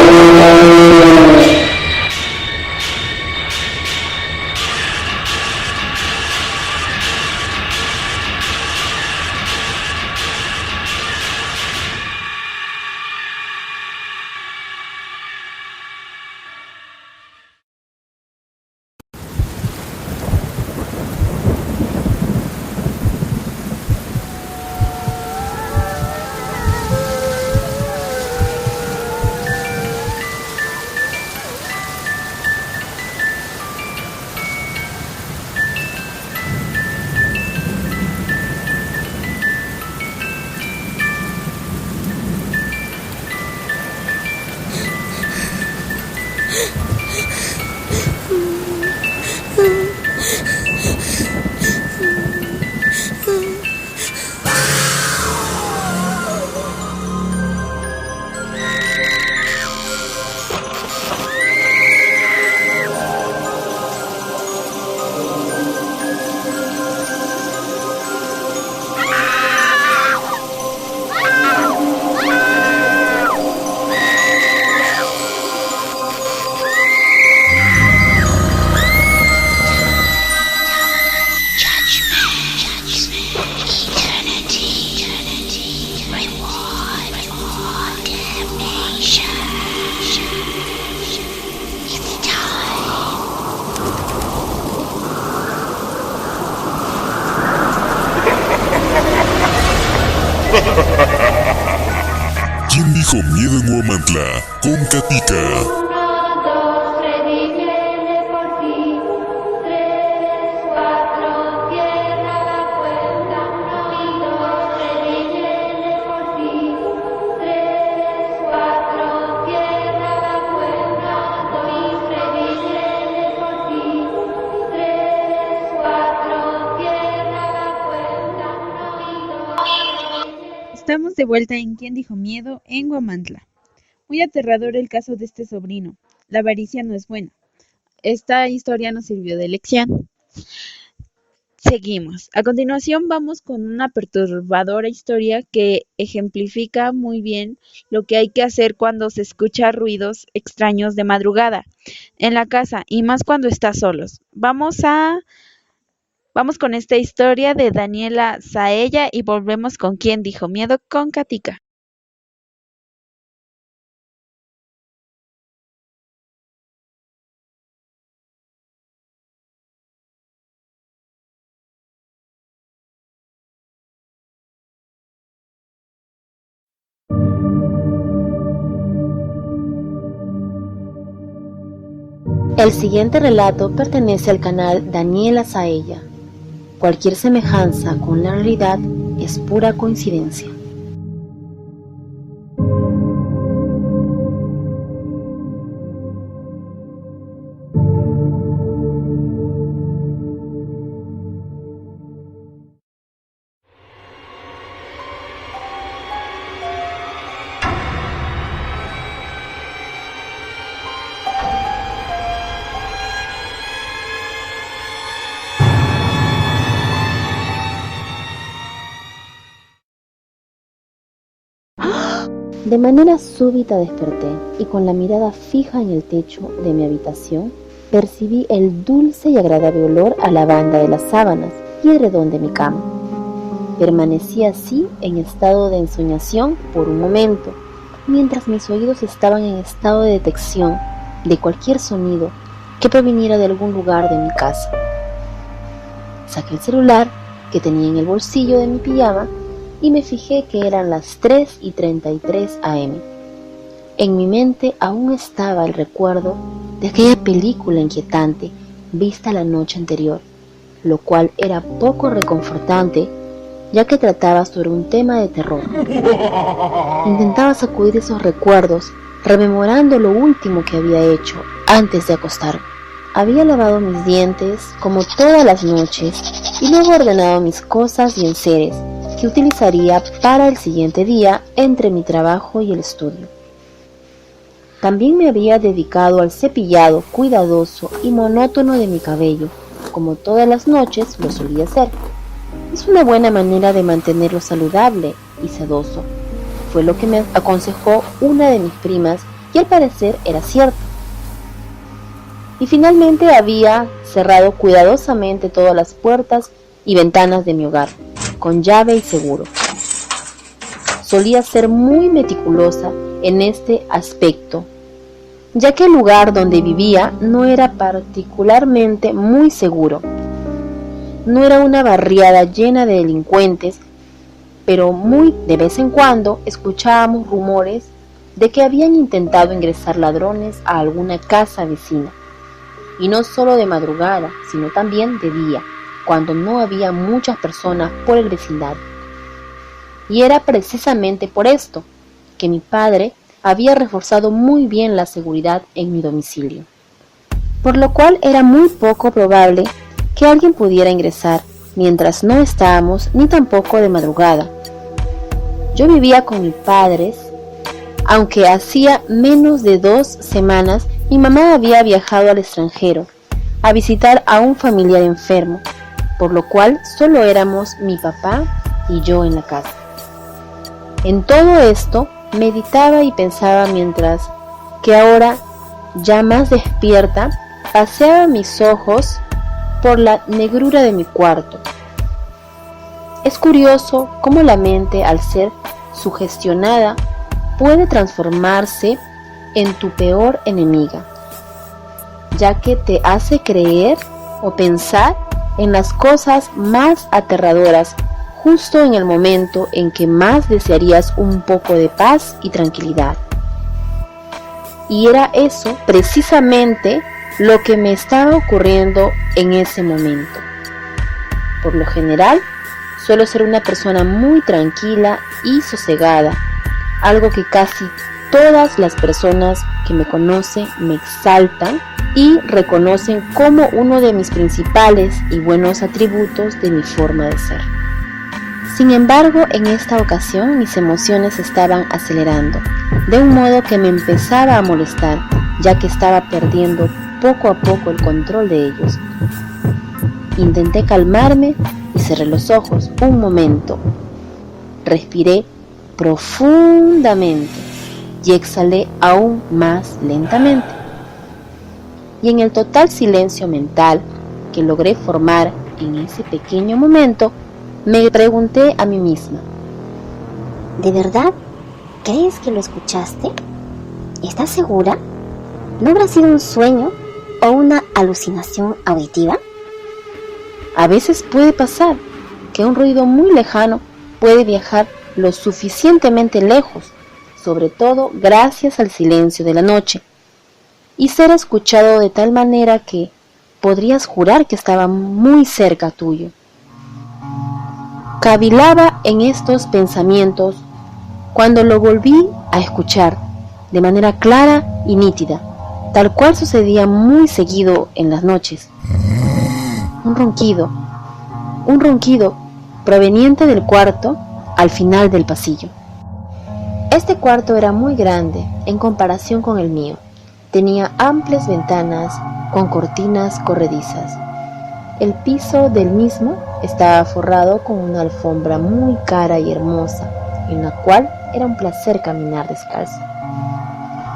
¿Quién dijo miedo en Huamantla? Con Katica. Estamos de vuelta en ¿Quién dijo miedo? En Huamantla. Muy aterrador el caso de este sobrino. La avaricia no es buena. Esta historia nos sirvió de lección. Seguimos. A continuación vamos con una perturbadora historia que ejemplifica muy bien lo que hay que hacer cuando se escucha ruidos extraños de madrugada en la casa y más cuando estás solos. Vamos con esta historia de Daniela Saella y volvemos con ¿Quién dijo miedo? Con Katica. El siguiente relato pertenece al canal Daniela Saella. Cualquier semejanza con la realidad es pura coincidencia. De manera súbita desperté y con la mirada fija en el techo de mi habitación, percibí el dulce y agradable olor a lavanda de las sábanas y edredón de mi cama. Permanecí así en estado de ensoñación por un momento, mientras mis oídos estaban en estado de detección de cualquier sonido que proviniera de algún lugar de mi casa. Saqué el celular que tenía en el bolsillo de mi pijama y me fijé que eran las 3:33 am. En mi mente aún estaba el recuerdo de aquella película inquietante vista la noche anterior, lo cual era poco reconfortante, ya que trataba sobre un tema de terror. Intentaba sacudir esos recuerdos, rememorando lo último que había hecho antes de acostarme. Había lavado mis dientes como todas las noches y luego ordenado mis cosas y enseres que utilizaría para el siguiente día entre mi trabajo y el estudio. También me había dedicado al cepillado cuidadoso y monótono de mi cabello, como todas las noches lo solía hacer. Es una buena manera de mantenerlo saludable y sedoso. Fue lo que me aconsejó una de mis primas y al parecer era cierto. Y finalmente había cerrado cuidadosamente todas las puertas y ventanas de mi hogar, con llave y seguro. Solía ser muy meticulosa en este aspecto, ya que el lugar donde vivía no era particularmente muy seguro. No era una barriada llena de delincuentes, pero muy de vez en cuando escuchábamos rumores de que habían intentado ingresar ladrones a alguna casa vecina, y no solo de madrugada, sino también de día, cuando no había muchas personas por el vecindario. Y era precisamente por esto que mi padre había reforzado muy bien la seguridad en mi domicilio, por lo cual era muy poco probable que alguien pudiera ingresar mientras no estábamos, ni tampoco de madrugada. Yo vivía con mis padres, aunque hacía menos de 2 semanas mi mamá había viajado al extranjero a visitar a un familiar enfermo, por lo cual solo éramos mi papá y yo en la casa. En todo esto meditaba y pensaba mientras que ahora, ya más despierta, paseaba mis ojos por la negrura de mi cuarto. Es curioso cómo la mente, al ser sugestionada, puede transformarse en tu peor enemiga, ya que te hace creer o pensar en las cosas más aterradoras justo en el momento en que más desearías un poco de paz y tranquilidad. Y era eso precisamente lo que me estaba ocurriendo en ese momento. Por lo general, suelo ser una persona muy tranquila y sosegada, algo que casi todas las personas que me conocen me exaltan y reconocen como uno de mis principales y buenos atributos de mi forma de ser. Sin embargo, en esta ocasión mis emociones estaban acelerando, de un modo que me empezaba a molestar, ya que estaba perdiendo poco a poco el control de ellos. Intenté calmarme y cerré los ojos un momento. Respiré profundamente y exhalé aún más lentamente. Y en el total silencio mental que logré formar en ese pequeño momento, me pregunté a mí misma: ¿de verdad crees que lo escuchaste? ¿Estás segura? ¿No habrá sido un sueño o una alucinación auditiva? A veces puede pasar que un ruido muy lejano puede viajar lo suficientemente lejos, sobre todo gracias al silencio de la noche, y ser escuchado de tal manera que podrías jurar que estaba muy cerca tuyo. Cavilaba en estos pensamientos cuando lo volví a escuchar de manera clara y nítida, tal cual sucedía muy seguido en las noches. Un ronquido proveniente del cuarto al final del pasillo. Este cuarto era muy grande en comparación con el mío. Tenía amplias ventanas con cortinas corredizas. El piso del mismo estaba forrado con una alfombra muy cara y hermosa, en la cual era un placer caminar descalzo.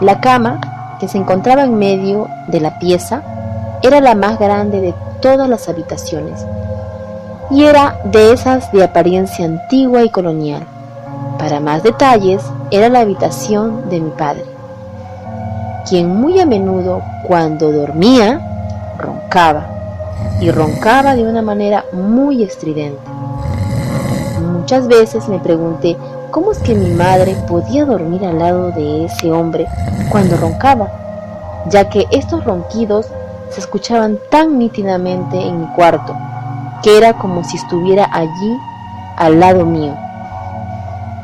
La cama, que se encontraba en medio de la pieza, era la más grande de todas las habitaciones, y era de esas de apariencia antigua y colonial. Para más detalles, era la habitación de mi padre, quien muy a menudo, cuando dormía, roncaba, y roncaba de una manera muy estridente. Muchas veces me pregunté cómo es que mi madre podía dormir al lado de ese hombre cuando roncaba, ya que estos ronquidos se escuchaban tan nítidamente en mi cuarto, que era como si estuviera allí al lado mío.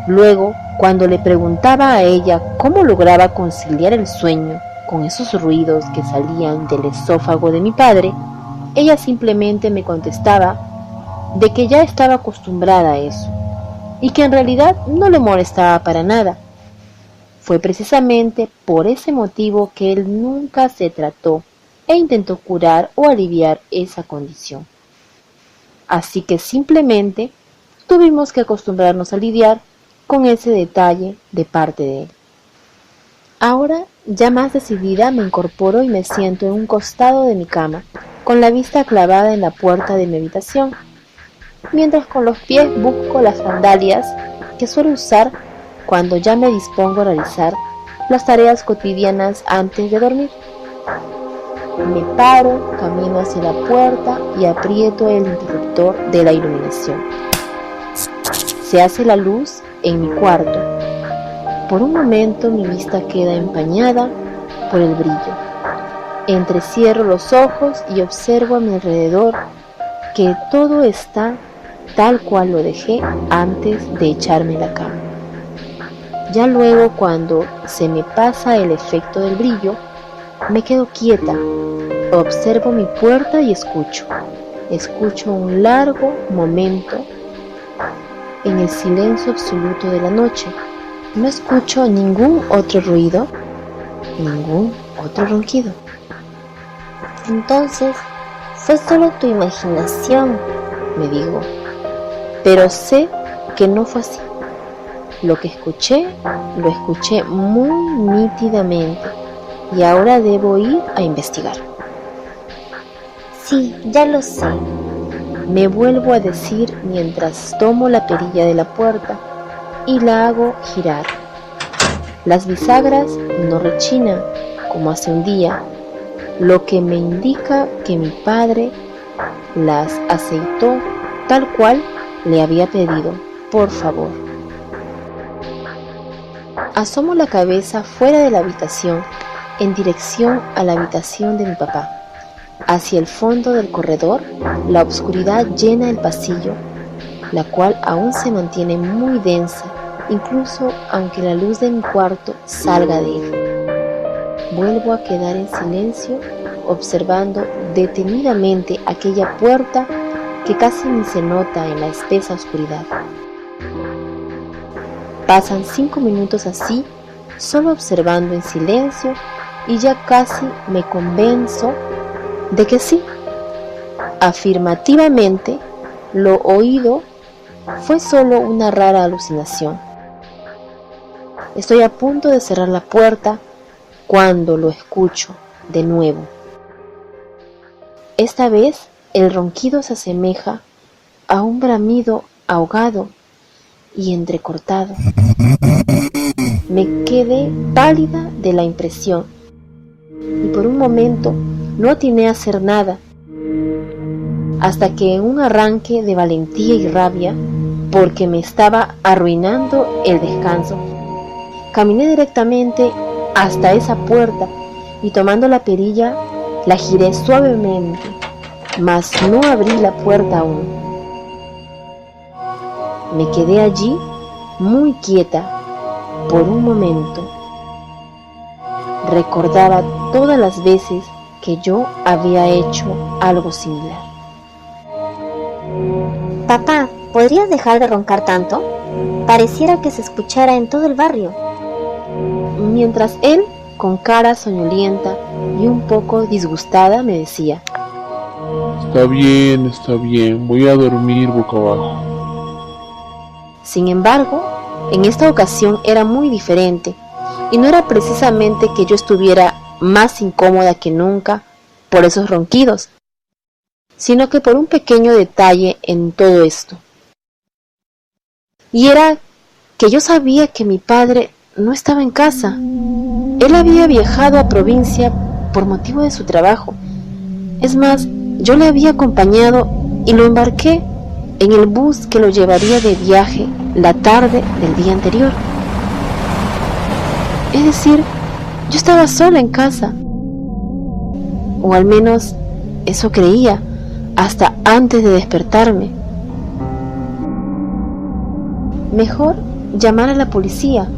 Luego, cuando le preguntaba a ella cómo lograba conciliar el sueño con esos ruidos que salían del esófago de mi padre, ella simplemente me contestaba de que ya estaba acostumbrada a eso, y que en realidad no le molestaba para nada. Fue precisamente por ese motivo que él nunca se trató e intentó curar o aliviar esa condición. Así que simplemente tuvimos que acostumbrarnos a lidiar con ese detalle de parte de él. Ahora, ya más decidida, me incorporo y me siento en un costado de mi cama, con la vista clavada en la puerta de mi habitación, mientras con los pies busco las sandalias que suelo usar cuando ya me dispongo a realizar las tareas cotidianas antes de dormir. Me paro, camino hacia la puerta y aprieto el interruptor de la iluminación. Se hace la luz en mi cuarto. Por un momento mi vista queda empañada por el brillo. Entrecierro los ojos y observo a mi alrededor que todo está tal cual lo dejé antes de echarme en la cama. Ya luego, cuando se me pasa el efecto del brillo, me quedo quieta, observo mi puerta y escucho. Escucho un largo momento en el silencio absoluto de la noche. No escucho ningún otro ruido, ningún otro ronquido. Entonces, fue solo tu imaginación, Me digo, pero sé que no fue así. Lo escuché muy nítidamente y ahora debo ir a investigar. Sí, ya lo sé. Me vuelvo a decir mientras tomo la perilla de la puerta y la hago girar. Las bisagras no rechinan como hace un día, lo que me indica que mi padre las aceitó tal cual le había pedido, por favor. Asomo la cabeza fuera de la habitación en dirección a la habitación de mi papá. Hacia el fondo del corredor, la oscuridad llena el pasillo, la cual aún se mantiene muy densa, incluso aunque la luz de mi cuarto salga de él. Vuelvo a quedar en silencio, observando detenidamente aquella puerta que casi ni se nota en la espesa oscuridad. Pasan 5 minutos así, solo observando en silencio, y ya casi me convenzo de que sí, afirmativamente, lo oído fue solo una rara alucinación. Estoy a punto de cerrar la puerta cuando lo escucho de nuevo. Esta vez el ronquido se asemeja a un bramido ahogado y entrecortado. Me quedé pálida de la impresión y por un momento no atiné a hacer nada, hasta que en un arranque de valentía y rabia, porque me estaba arruinando el descanso, caminé directamente hasta esa puerta y tomando la perilla la giré suavemente, mas no abrí la puerta aún. Me quedé allí muy quieta por un momento. Recordaba todas las veces que yo había hecho algo similar. Papá, ¿podrías dejar de roncar tanto? Pareciera que se escuchara en todo el barrio. Mientras él, con cara soñolienta y un poco disgustada, me decía: Está bien, voy a dormir boca abajo. Sin embargo, en esta ocasión era muy diferente, y no era precisamente que yo estuviera más incómoda que nunca por esos ronquidos, sino que por un pequeño detalle en todo esto. Y era que yo sabía que mi padre no estaba en casa. Él había viajado a provincia por motivo de su trabajo. Es más, yo le había acompañado y lo embarqué en el bus que lo llevaría de viaje la tarde del día anterior. Es decir, yo estaba sola en casa, o al menos eso creía, hasta antes de despertarme. Mejor llamar a la policía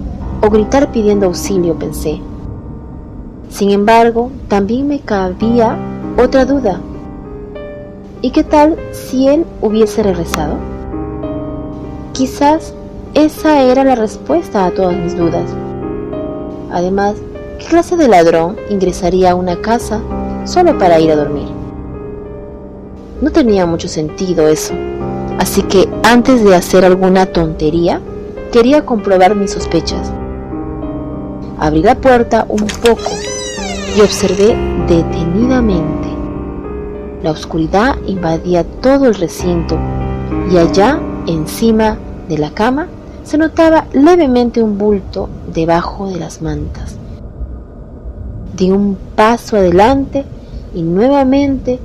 o gritar pidiendo auxilio, pensé. Sin embargo, también me cabía otra duda. ¿Y qué tal si él hubiese regresado? Quizás esa era la respuesta a todas mis dudas. Además, ¿qué clase de ladrón ingresaría a una casa solo para ir a dormir? No tenía mucho sentido eso, así que antes de hacer alguna tontería, quería comprobar mis sospechas. Abrí la puerta un poco y observé detenidamente. La oscuridad invadía todo el recinto y allá, encima de la cama, se notaba levemente un bulto debajo de las mantas. Di un paso adelante y nuevamente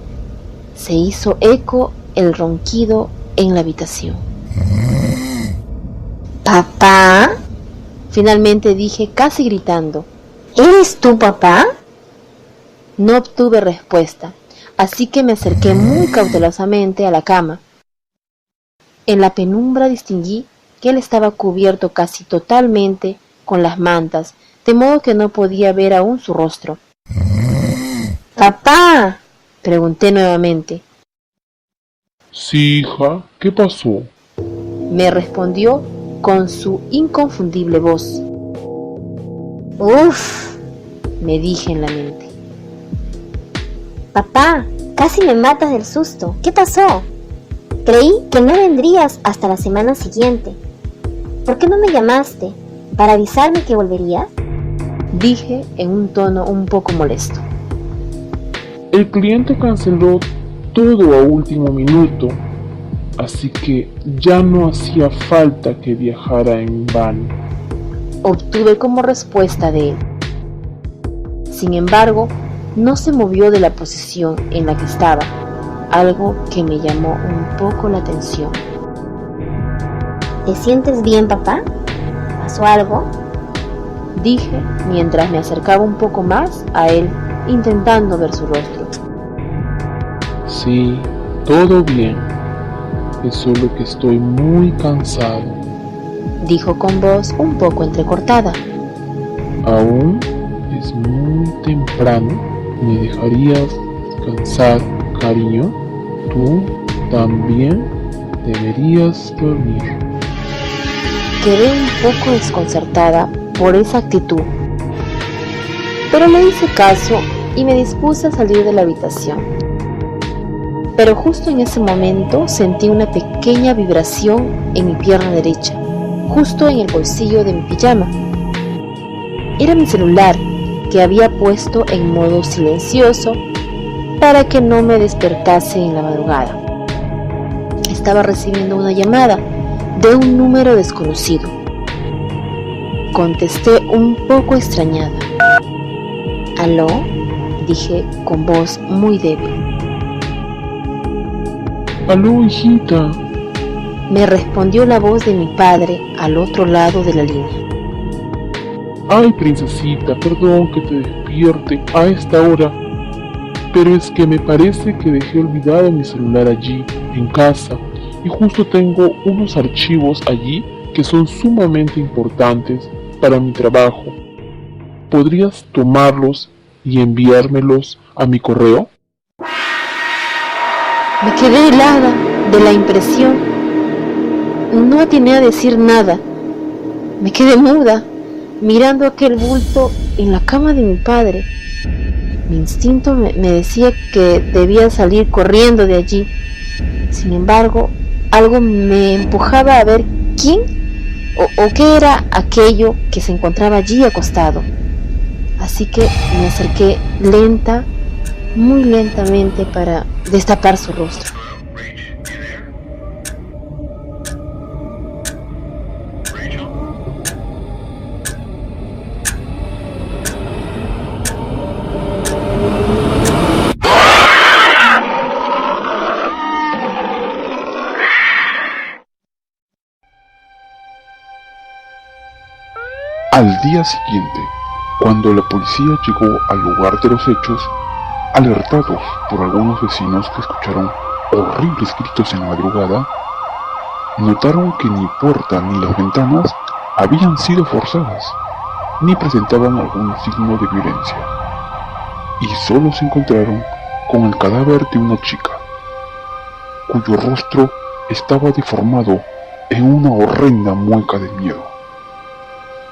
se hizo eco el ronquido en la habitación. ¿Papá? Finalmente dije, casi gritando. ¿Eres tú, papá? No obtuve respuesta, así que me acerqué muy cautelosamente a la cama. En la penumbra distinguí que él estaba cubierto casi totalmente con las mantas, de modo que no podía ver aún su rostro. ¡Papá!, pregunté nuevamente. Sí, hija, ¿qué pasó? Me respondió con su inconfundible voz. Uf, Me dije en la mente. papá, casi me matas del susto. ¿Qué pasó? Creí que no vendrías hasta la semana siguiente. ¿Por qué no me llamaste? ¿Para avisarme que volverías? Dije en un tono un poco molesto. El cliente canceló todo a último minuto, así que ya no hacía falta que viajara en van. Obtuve como respuesta de él. Sin embargo, no se movió de la posición en la que estaba, algo que me llamó un poco la atención. ¿Te sientes bien, papá? ¿Pasó algo? Dije mientras me acercaba un poco más a él, intentando ver su rostro. Sí, todo bien. Es solo que estoy muy cansado. Dijo con voz un poco entrecortada. Aún es muy temprano. ¿Me dejarías descansar, cariño? Tú también deberías dormir. Quedé un poco desconcertada por esa actitud, pero le hice caso y me dispuse a salir de la habitación. Pero justo en ese momento sentí una pequeña vibración en mi pierna derecha, justo en el bolsillo de mi pijama. Era mi celular, que había puesto en modo silencioso para que no me despertase en la madrugada. Estaba recibiendo una llamada de un número desconocido. Contesté un poco extrañada. ¿Aló?, dije con voz muy débil. Aló, hijita. Me respondió la voz de mi padre al otro lado de la línea. Ay, princesita, perdón que te despierte a esta hora, pero es que me parece que dejé olvidado mi celular allí, en casa, y justo tengo unos archivos allí que son sumamente importantes para mi trabajo. ¿Podrías tomarlos y enviármelos a mi correo? Me quedé helada de la impresión. No atiné a decir nada. Me quedé muda, mirando aquel bulto en la cama de mi padre. Mi instinto me decía que debía salir corriendo de allí. Sin embargo, algo me empujaba a ver quién o qué era aquello que se encontraba allí acostado. Así que me acerqué muy lentamente para destapar su rostro. Al día siguiente, cuando la policía llegó al lugar de los hechos, alertados por algunos vecinos que escucharon horribles gritos en la madrugada, notaron que ni puerta ni las ventanas habían sido forzadas, ni presentaban algún signo de violencia, y solo se encontraron con el cadáver de una chica, cuyo rostro estaba deformado en una horrenda mueca de miedo,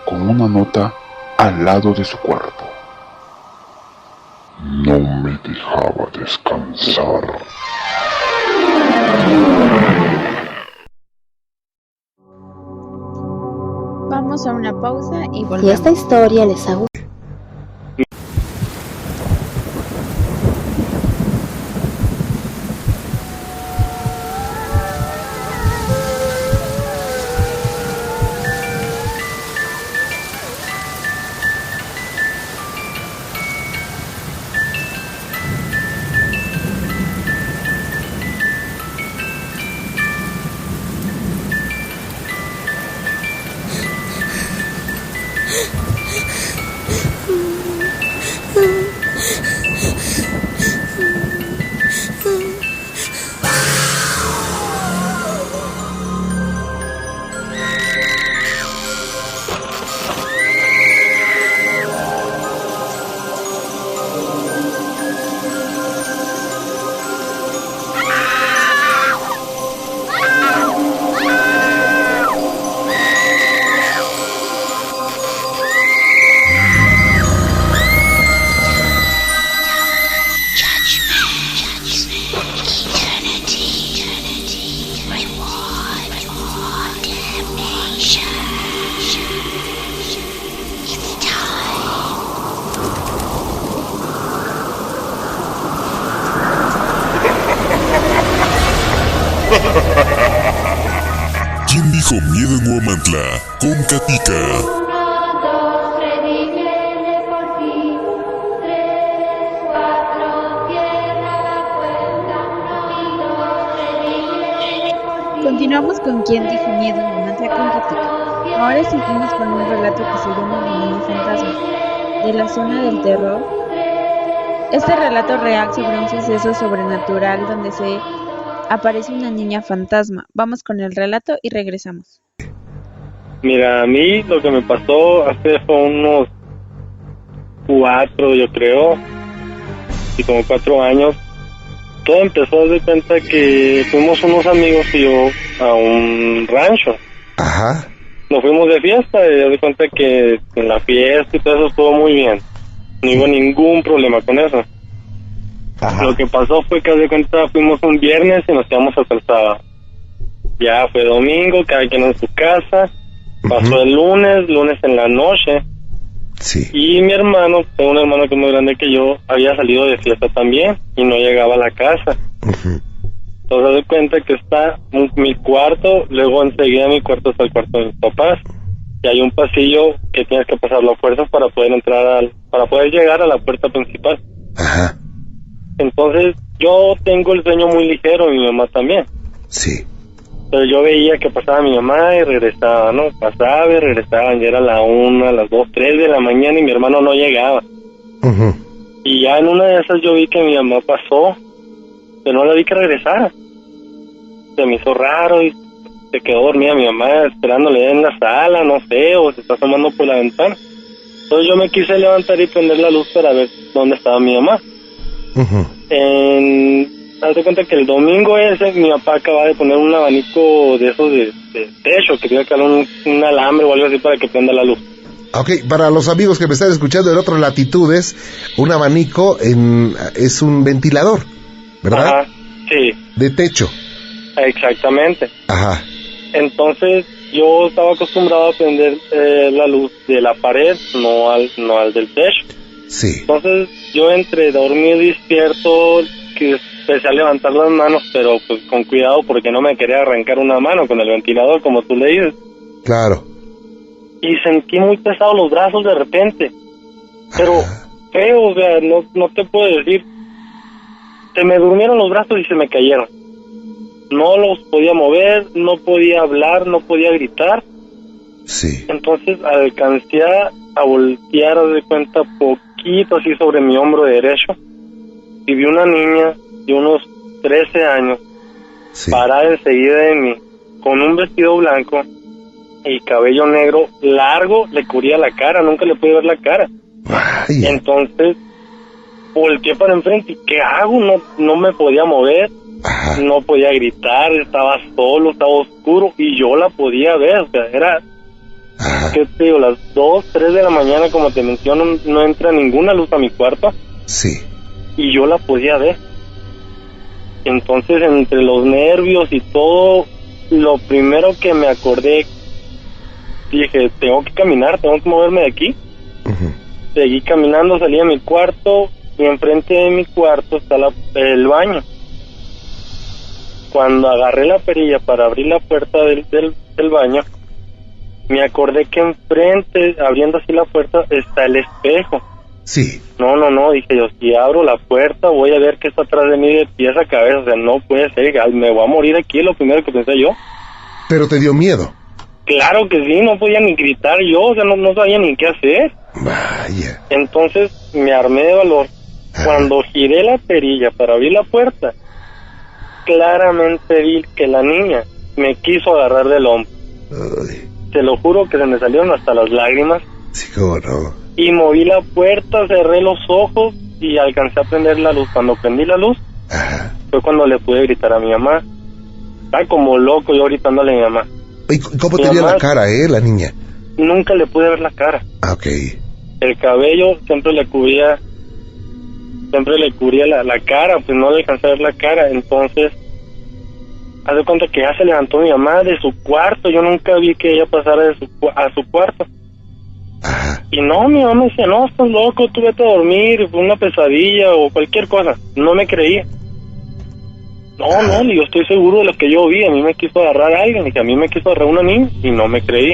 con una nota al lado de su cuerpo. No me dejaba descansar. Vamos a una pausa y Si volvemos. esta historia les ha gustado, ¿Quién dijo miedo en Huamantla? Con Katica. Continuamos con Quien dijo miedo en Huamantla con Katica. Ahora seguimos con un relato que se llama Mi niña fantasma, de la zona del terror. Este relato real sobre un suceso sobrenatural donde se aparece una niña fantasma. Vamos con el relato y regresamos. Mira, a mí lo que me pasó hace unos 4, yo creo, y como 4 años, todo empezó de cuenta que fuimos unos amigos y yo a un rancho. Ajá. Nos fuimos de fiesta y de cuenta que en la fiesta y todo eso estuvo muy bien. No hubo ningún problema con eso. Ajá. Lo que pasó fue que de cuenta fuimos un viernes y nos quedamos hasta el sábado. Ya fue domingo, cada quien en su casa. Pasó el lunes en la noche. Sí. Y mi hermano, tengo un hermano que es muy grande que yo, había salido de fiesta también y no llegaba a la casa. Entonces de cuenta que está mi cuarto, luego enseguida mi cuarto está el cuarto de mis papás. Y hay un pasillo que tienes que pasar las fuerzas para poder entrar para poder llegar a la puerta principal. Ajá. Entonces yo tengo el sueño muy ligero, mi mamá también. Sí. Pero yo veía que pasaba mi mamá y regresaba, ¿no? Pasaba y regresaba, ya era la 1, las 2, 3 de la mañana y mi hermano no llegaba. Y ya en una de esas yo vi que mi mamá pasó, pero no la vi que regresara. Se me hizo raro y se quedó dormida mi mamá esperándole en la sala, no sé, o se está asomando por la ventana. Entonces yo me quise levantar y prender la luz para ver dónde estaba mi mamá. Haz de cuenta que el domingo ese mi papá acaba de poner un abanico de esos de techo, que tiene que darle un alambre o algo así para que prenda la luz. Ok, para los amigos que me están escuchando en otras latitudes, un abanico es un ventilador, ¿verdad? Ajá, sí. De techo. Exactamente. Ajá. Entonces yo estaba acostumbrado a prender la luz de la pared, no al del techo. Sí. Entonces yo entre dormir y despierto, que empecé a levantar las manos, pero pues con cuidado porque no me quería arrancar una mano con el ventilador, como tú le dices. Claro. Y sentí muy pesados los brazos de repente, pero feo, o sea, no te puedo decir. Se me durmieron los brazos y se me cayeron. No los podía mover, no podía hablar, no podía gritar. Sí. Entonces alcancé a voltear, de cuenta, poquito así sobre mi hombro derecho, y vi una niña de unos 13 años, parada enseguida de mí, con un vestido blanco y cabello negro largo, le cubría la cara, nunca le pude ver la cara. Vaya. Entonces volteé para enfrente y ¿qué hago? No me podía mover. Ajá. No podía gritar, estaba solo, estaba oscuro y yo la podía ver, o sea, era, ¿qué te digo? Las 2, 3 de la mañana, como te menciono, no entra ninguna luz a mi cuarto. Sí. Y yo la podía ver. Entonces, entre los nervios y todo, lo primero que me acordé, dije, tengo que caminar, tengo que moverme de aquí. Seguí caminando, salí a mi cuarto y enfrente de mi cuarto está el baño. Cuando agarré la perilla para abrir la puerta del baño, me acordé que enfrente, abriendo así la puerta, está el espejo. Sí. No, dije yo, si abro la puerta voy a ver que está atrás de mí de pies a cabeza, o sea, no puede ser, me voy a morir aquí, es lo primero que pensé yo. ¿Pero te dio miedo? Claro que sí, no podía ni gritar yo, o sea, no sabía ni qué hacer. Vaya. Entonces me armé de valor. Cuando giré la perilla para abrir la puerta, claramente vi que la niña me quiso agarrar del hombro. Ay. Te lo juro que se me salieron hasta las lágrimas. Sí, cómo no. Y moví la puerta, cerré los ojos y alcancé a prender la luz. Cuando prendí la luz, fue cuando le pude gritar a mi mamá. Estaba como loco yo gritándole a mi mamá. ¿Y cómo tenía la cara, la niña? Nunca le pude ver la cara. Ok. El cabello siempre le cubría la cara, pues no le alcancé a ver la cara. Entonces, haz de cuenta que ya se levantó mi mamá de su cuarto. Yo nunca vi que ella pasara a su cuarto. Y no, mi mamá me decía, no, estás loco, tú vete a dormir, fue una pesadilla o cualquier cosa. No me creía. No, yo estoy seguro de lo que yo vi. A mí me quiso agarrar a alguien, y a mí me quiso agarrar una niña y no me creí.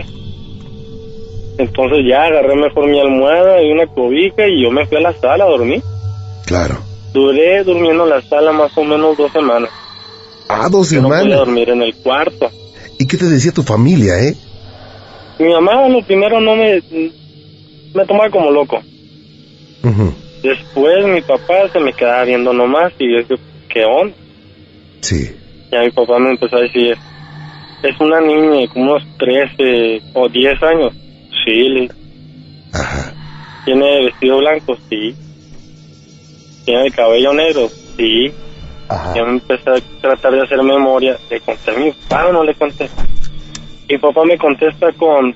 Entonces ya agarré mejor mi almohada y una cobija y yo me fui a la sala a dormir. Claro. Duré durmiendo en la sala más o menos 2 semanas. Ah, 2 Yo semanas. no podía dormir en el cuarto. ¿Y qué te decía tu familia, Mi mamá lo primero no me tomaba como loco. Uh-huh. Después mi papá se me quedaba viendo nomás y yo, ¿qué onda? Sí. Ya mi papá me empezó a decir, es una niña como unos 13 o 10 años. Sí, le dije. Ajá. ¿Tiene vestido blanco? Sí. ¿Tiene el cabello negro? Sí. Ajá. Ya me empecé a tratar de hacer memoria. ¿Le conté a mi papá o no le conté? Mi papá me contesta con,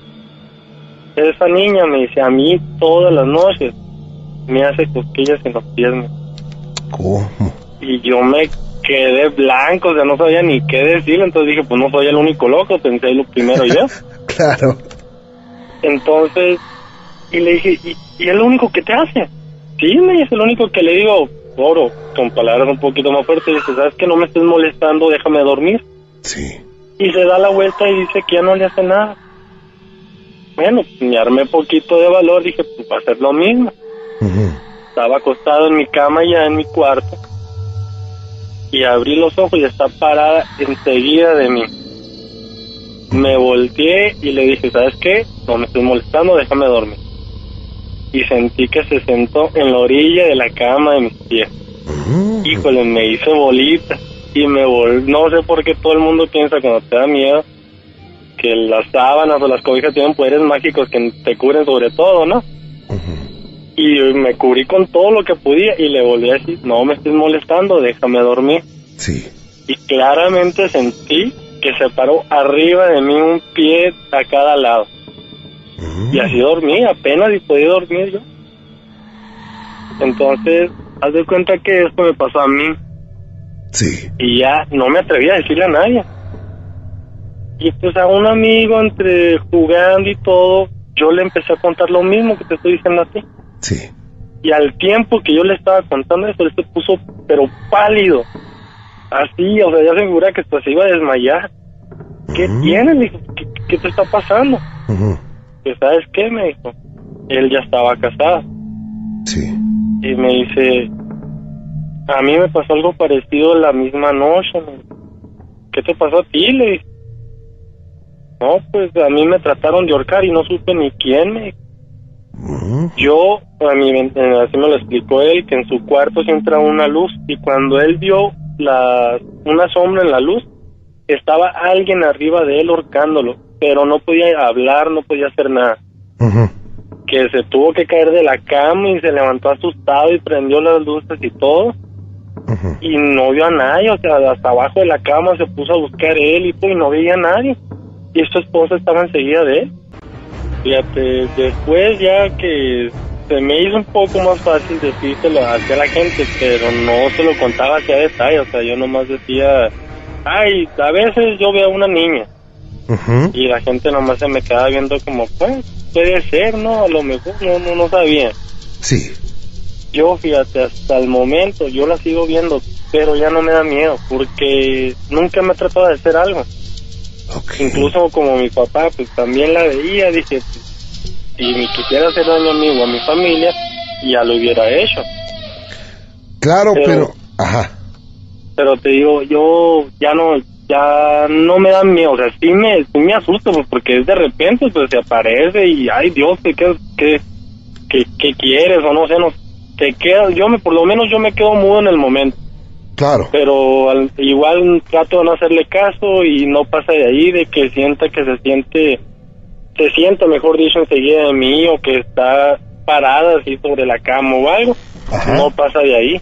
esa niña me dice, a mí todas las noches me hace cosquillas en los pies. ¿Cómo? Y yo me quedé blanco, o sea, no sabía ni qué decir. Entonces dije, pues no soy el único loco, pensé lo primero yo. Claro. Entonces, y le dije, ¿y es lo único que te hace? Sí, me dice, lo único que le digo, oro, con palabras un poquito más fuertes, dice, ¿sabes que no me estés molestando? Déjame dormir. Sí. Y se da la vuelta y dice que ya no le hace nada. Bueno, me armé poquito de valor, dije, pues va a ser lo mismo. Uh-huh. Estaba acostado en mi cama ya en mi cuarto, y abrí los ojos y está parada enseguida de mí. Me volteé y le dije, ¿sabes qué? No me estoy molestando, déjame dormir. Y sentí que se sentó en la orilla de la cama de mis pies. Híjole, me hice bolita y no sé por qué todo el mundo piensa cuando te da miedo que las sábanas o las cobijas tienen poderes mágicos que te cubren sobre todo, ¿no? Y me cubrí con todo lo que podía y le volví a decir, no me estés molestando, déjame dormir. Sí. Y claramente sentí que se paró arriba de mí un pie a cada lado. Y así dormí, apenas y podía dormir yo. Entonces, haz de cuenta que esto me pasó a mí. Sí. Y ya no me atreví a decirle a nadie. Y pues a un amigo, entre jugando y todo, yo le empecé a contar lo mismo que te estoy diciendo a ti. Sí. Y al tiempo que yo le estaba contando eso, él se puso pero pálido. Así, o sea, ya se figura que pues, se iba a desmayar. ¿Qué tiene? Le dije, ¿qué te está pasando? Pues, ¿sabes qué? Me dijo. Él ya estaba casado. Sí. Y me dice, a mí me pasó algo parecido la misma noche. ¿Qué te pasó a ti? Le dije. No, pues a mí me trataron de ahorcar y no supe ni quién me dijo. Yo, así me lo explicó él, que en su cuarto se entra una luz y cuando él vio una sombra en la luz, estaba alguien arriba de él ahorcándolo, pero no podía hablar, no podía hacer nada. Que se tuvo que caer de la cama y se levantó asustado y prendió las luces y todo. Y no vio a nadie, o sea, hasta abajo de la cama se puso a buscar él y no veía a nadie. Y su esposa estaba enseguida de él. Fíjate, después ya que se me hizo un poco más fácil decírselo hacia la gente, pero no se lo contaba hacia detalle, o sea, yo nomás decía, ay, a veces yo veo a una niña, y la gente nomás se me quedaba viendo como, pues, puede ser, ¿no? A lo mejor no sabía. Sí. Yo, fíjate, hasta el momento, yo la sigo viendo, pero ya no me da miedo, porque nunca me ha tratado de hacer algo. Okay. Incluso como mi papá, pues también la veía, dije, si me quisiera hacer daño a mí o a mi familia, ya lo hubiera hecho. Claro, pero ajá. Pero te digo, yo ya no me da miedo, o sea, sí me asusto, pues, porque es de repente, pues se aparece y, ay Dios, ¿qué quieres? O no sé, te quedas, por lo menos yo me quedo mudo en el momento. Claro. Pero igual trato de no hacerle caso y no pasa de ahí, de que sienta que se sienta, mejor dicho, enseguida de mí o que está parada así sobre la cama o algo. Ajá. No pasa de ahí.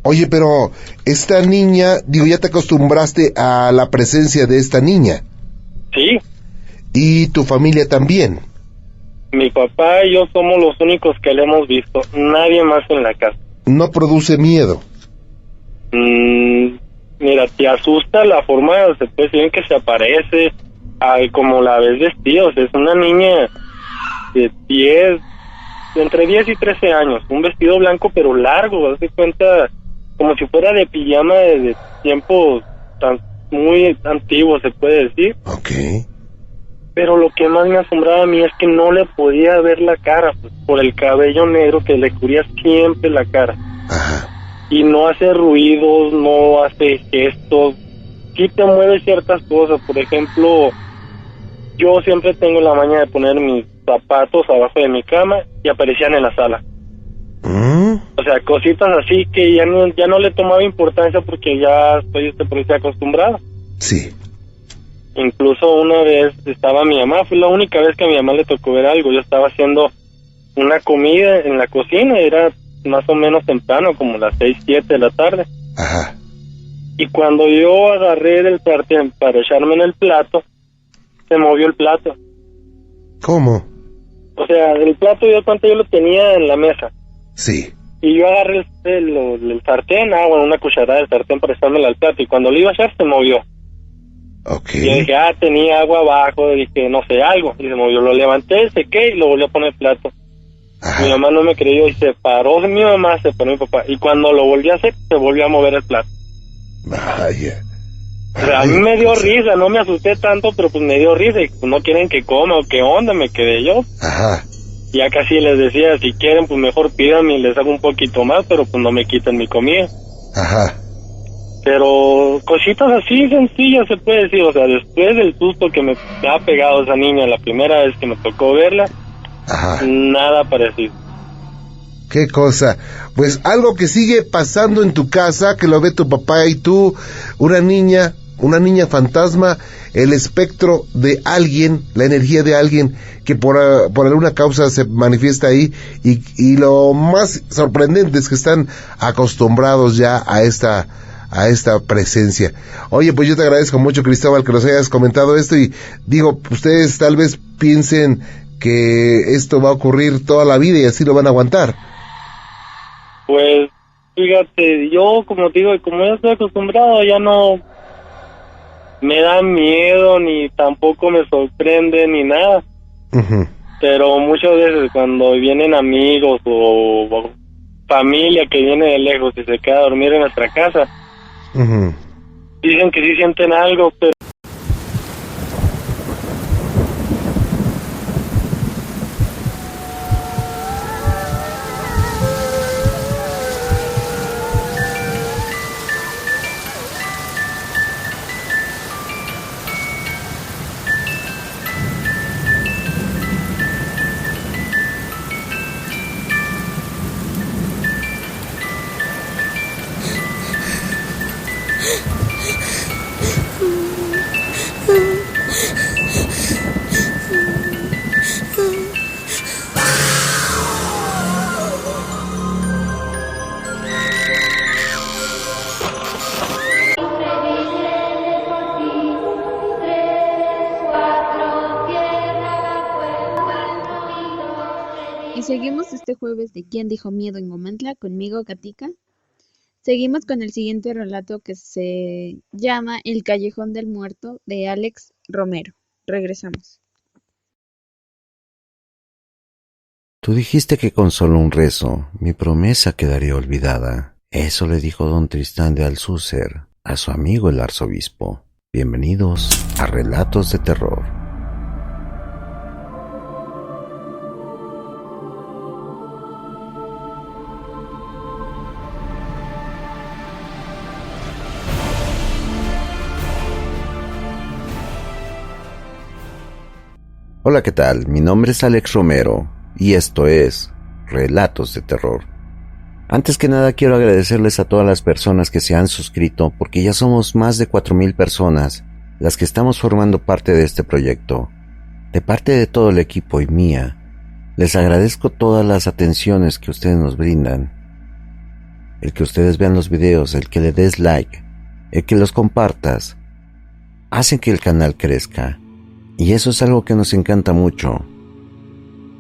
Oye, pero esta niña, ya te acostumbraste a la presencia de esta niña. Sí. ¿Y tu familia también? Mi papá y yo somos los únicos que le hemos visto, nadie más en la casa. ¿No produce miedo? Mira, te asusta la forma, se puede decir que se aparece, como la ves vestida, o sea, es una niña de entre 10 y 13 años, un vestido blanco pero largo, haz de cuenta, como si fuera de pijama de tiempos tan muy antiguos, se puede decir. Ok. Pero lo que más me asombraba a mí es que no le podía ver la cara, pues, por el cabello negro que le cubría siempre la cara. Ajá. Y no hace ruidos, no hace gestos, sí te mueve ciertas cosas. Por ejemplo, yo siempre tengo la maña de poner mis zapatos abajo de mi cama y aparecían en la sala. O sea, cositas así que ya no le tomaba importancia porque ya estoy por eso acostumbrado. Sí. Incluso una vez estaba mi mamá, fue la única vez que a mi mamá le tocó ver algo. Yo estaba haciendo una comida en la cocina, era más o menos temprano, como las 6, 7 de la tarde. Ajá. Y cuando yo agarré del sartén para echarme en el plato, se movió el plato. ¿Cómo? O sea, el plato yo lo tenía en la mesa. Sí. Y yo agarré el sartén, una cucharada del sartén para echármela al plato. Y cuando lo iba a echar, se movió. Ok. Y yo dije, tenía agua abajo, dije, no sé, algo. Y se movió, lo levanté, sequé y lo volví a poner el plato. Ajá. Mi mamá no me creyó y se paró mi mamá, se paró mi papá. Y cuando lo volví a hacer, se volvió a mover el plato. Vaya. O sea, a mí me dio risa, no me asusté tanto, pero pues me dio risa. Y pues no quieren que coma o qué onda, me quedé yo. Ajá. Ya casi les decía, si quieren, pues mejor pídanme y les hago un poquito más, pero pues no me quiten mi comida. Ajá. Pero cositas así sencillas se puede decir. O sea, después del susto que me ha pegado esa niña la primera vez que me tocó verla, ajá, nada parecido. Qué cosa. Pues algo que sigue pasando en tu casa, que lo ve tu papá y tú, una niña fantasma, el espectro de alguien, la energía de alguien que por alguna causa se manifiesta ahí, y lo más sorprendente es que están acostumbrados ya a esta presencia. Oye, pues yo te agradezco mucho, Cristóbal, que nos hayas comentado esto, y digo, ustedes tal vez piensen que esto va a ocurrir toda la vida y así lo van a aguantar. Pues, fíjate, yo como te digo, como ya estoy acostumbrado, ya no me da miedo, ni tampoco me sorprende, ni nada. Uh-huh. Pero muchas veces cuando vienen amigos o familia que viene de lejos y se queda a dormir en nuestra casa, uh-huh, dicen que sí sienten algo, pero Y seguimos este jueves de ¿Quién dijo miedo en Gomantla? Conmigo, Katika. Seguimos con el siguiente relato que se llama El Callejón del Muerto de Alex Romero. Regresamos. Tú dijiste que con solo un rezo mi promesa quedaría olvidada. Eso le dijo don Tristán de Alcúcer a su amigo el arzobispo. Bienvenidos a Relatos de Terror. Hola, ¿qué tal? Mi nombre es Alex Romero y esto es Relatos de Terror. Antes que nada quiero agradecerles a todas las personas que se han suscrito, porque ya somos más de 4,000 personas las que estamos formando parte de este proyecto. De parte de todo el equipo y mía, les agradezco todas las atenciones que ustedes nos brindan. El que ustedes vean los videos, el que le des like, el que los compartas, hacen que el canal crezca. Y eso es algo que nos encanta mucho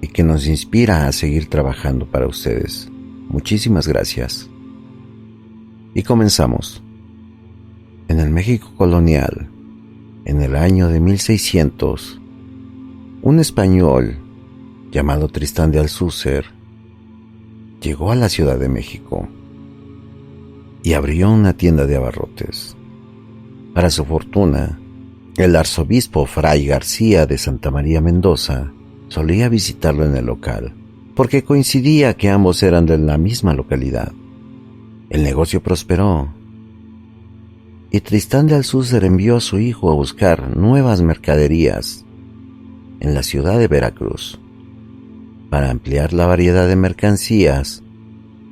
y que nos inspira a seguir trabajando para ustedes. Muchísimas gracias. Y comenzamos. En el México colonial, en el año de 1600, un español llamado Tristán de Alcúcer llegó a la Ciudad de México. y abrió una tienda de abarrotes. Para su fortuna, el arzobispo Fray García de Santa María Mendoza solía visitarlo en el local, porque coincidía que ambos eran de la misma localidad. El negocio prosperó, y Tristán de Alcúcer envió a su hijo a buscar nuevas mercaderías en la ciudad de Veracruz, para ampliar la variedad de mercancías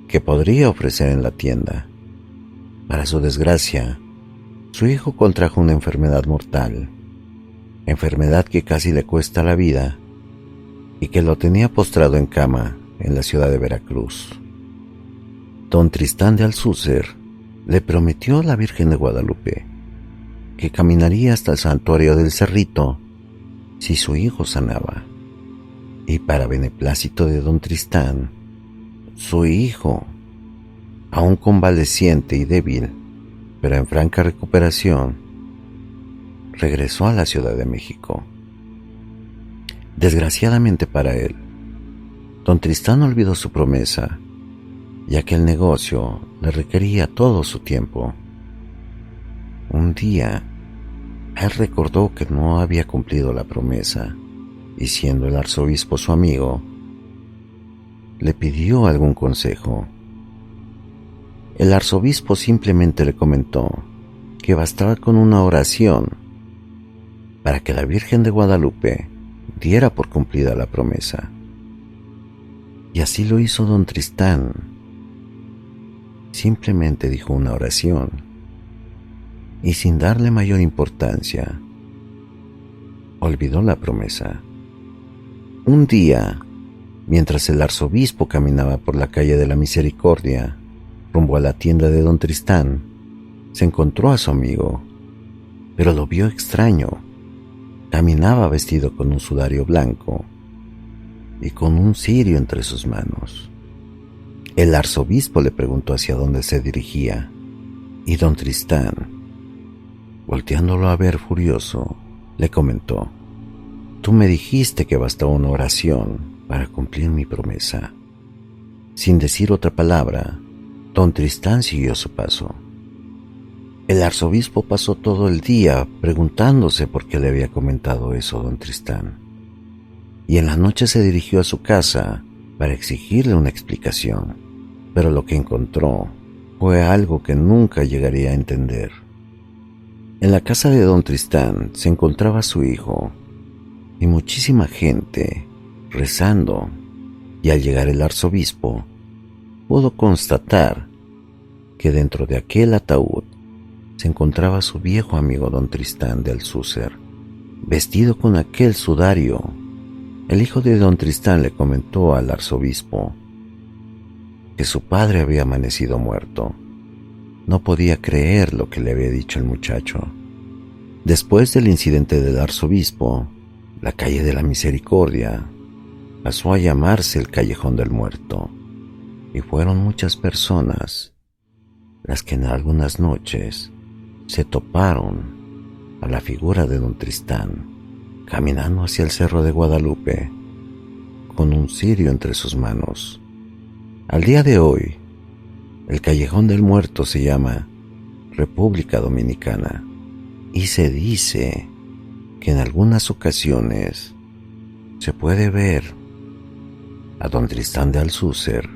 que podría ofrecer en la tienda. Para su desgracia, su hijo contrajo una enfermedad mortal, enfermedad que casi le cuesta la vida y que lo tenía postrado en cama en la ciudad de Veracruz. Don Tristán de Alcúcer le prometió a la Virgen de Guadalupe que caminaría hasta el santuario del Cerrito si su hijo sanaba. Y para beneplácito de don Tristán, su hijo, aún convaleciente y débil, pero en franca recuperación, regresó a la Ciudad de México. Desgraciadamente para él, don Tristán olvidó su promesa, ya que el negocio le requería todo su tiempo. Un día, él recordó que no había cumplido la promesa, y siendo el arzobispo su amigo, le pidió algún consejo. El arzobispo simplemente le comentó que bastaba con una oración para que la Virgen de Guadalupe diera por cumplida la promesa. Y así lo hizo don Tristán. Simplemente dijo una oración y sin darle mayor importancia, olvidó la promesa. Un día, mientras el arzobispo caminaba por la calle de la Misericordia, rumbo a la tienda de don Tristán, se encontró a su amigo, pero lo vio extraño. Caminaba vestido con un sudario blanco y con un cirio entre sus manos. El arzobispo le preguntó hacia dónde se dirigía, y don Tristán, volteándolo a ver furioso, le comentó: «Tú me dijiste que bastaba una oración para cumplir mi promesa». Sin decir otra palabra, don Tristán siguió su paso. El arzobispo pasó todo el día preguntándose por qué le había comentado eso a don Tristán, y en la noche se dirigió a su casa para exigirle una explicación, pero lo que encontró fue algo que nunca llegaría a entender. En la casa de don Tristán se encontraba su hijo y muchísima gente rezando, y al llegar el arzobispo pudo constatar que dentro de aquel ataúd se encontraba su viejo amigo don Tristán de Alcúcer, vestido con aquel sudario. El hijo de don Tristán le comentó al arzobispo que su padre había amanecido muerto. No podía creer lo que le había dicho el muchacho. Después del incidente del arzobispo, la calle de la Misericordia pasó a llamarse el Callejón del Muerto, y fueron muchas personas las que en algunas noches se toparon a la figura de don Tristán caminando hacia el Cerro de Guadalupe con un cirio entre sus manos. Al día de hoy, el Callejón del Muerto se llama República Dominicana, y se dice que en algunas ocasiones se puede ver a don Tristán de Alcúcer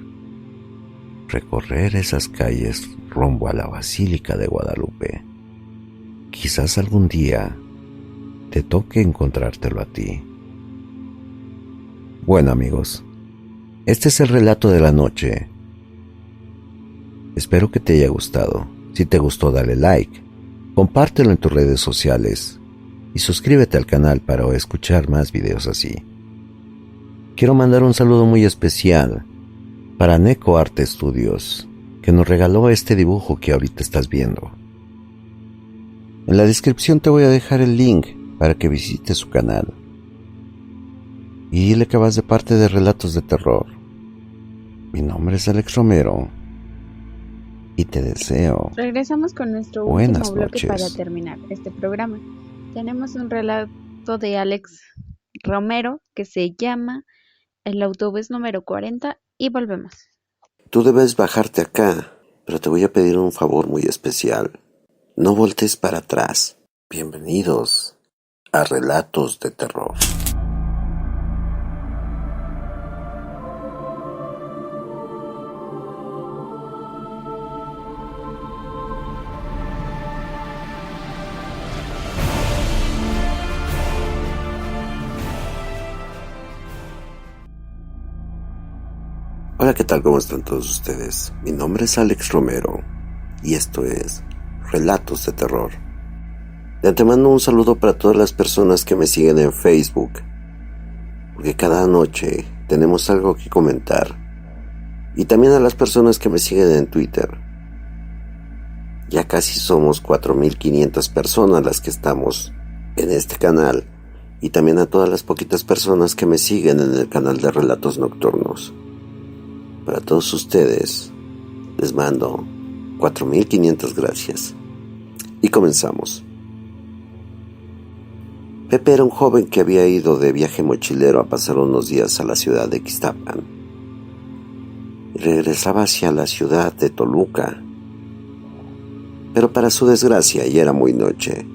recorrer esas calles rumbo a la Basílica de Guadalupe. Quizás algún día te toque encontrártelo a ti. Bueno, amigos, este es el relato de la noche. Espero que te haya gustado. Si te gustó, dale like, compártelo en tus redes sociales y suscríbete al canal para escuchar más videos así. Quiero mandar un saludo muy especial para Neko Arte Studios, que nos regaló este dibujo que ahorita estás viendo. En la descripción te voy a dejar el link para que visites su canal. Y dile que vas de parte de Relatos de Terror. Mi nombre es Alex Romero y te deseo Regresamos con nuestro buenas último bloque noches. para terminar este programa. Tenemos un relato de Alex Romero que se llama El autobús número 40 y volvemos. Tú debes bajarte acá Pero te voy a pedir un favor muy especial. No voltees para atrás. Bienvenidos a Relatos de Terror. Hola, ¿qué tal? ¿Cómo están todos ustedes? Mi nombre es Alex Romero y esto es Relatos de Terror. De antemano un saludo para todas las personas que me siguen en Facebook, porque cada noche tenemos algo que comentar, y también a las personas que me siguen en Twitter. Ya casi somos 4.500 personas las que estamos en este canal, y también a todas las poquitas personas que me siguen en el canal de Relatos Nocturnos. Para todos ustedes, les mando 4.500 gracias. Y comenzamos. Pepe era un joven que había ido de viaje mochilero a pasar unos días a la ciudad de Ixtapan. Y regresaba hacia la ciudad de Toluca. Pero para su desgracia ya era muy noche,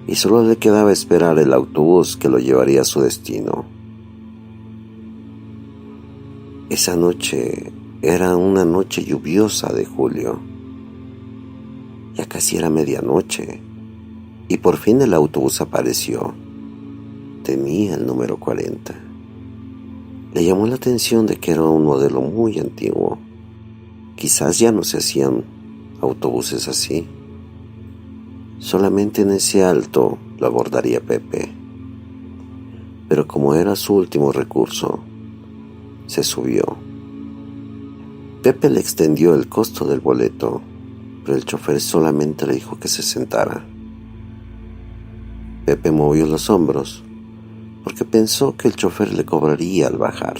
y solo le quedaba esperar el autobús que lo llevaría a su destino. Esa noche era una noche lluviosa de julio. Ya casi era medianoche y por fin el autobús apareció. Tenía el número 40. Le llamó la atención de que era un modelo muy antiguo. Quizás ya no se hacían autobuses así. Solamente en ese alto lo abordaría Pepe. Pero como era su último recurso, se subió. Pepe le extendió el costo del boleto, pero el chofer solamente le dijo que se sentara. Pepe movió los hombros, porque pensó que el chofer le cobraría al bajar.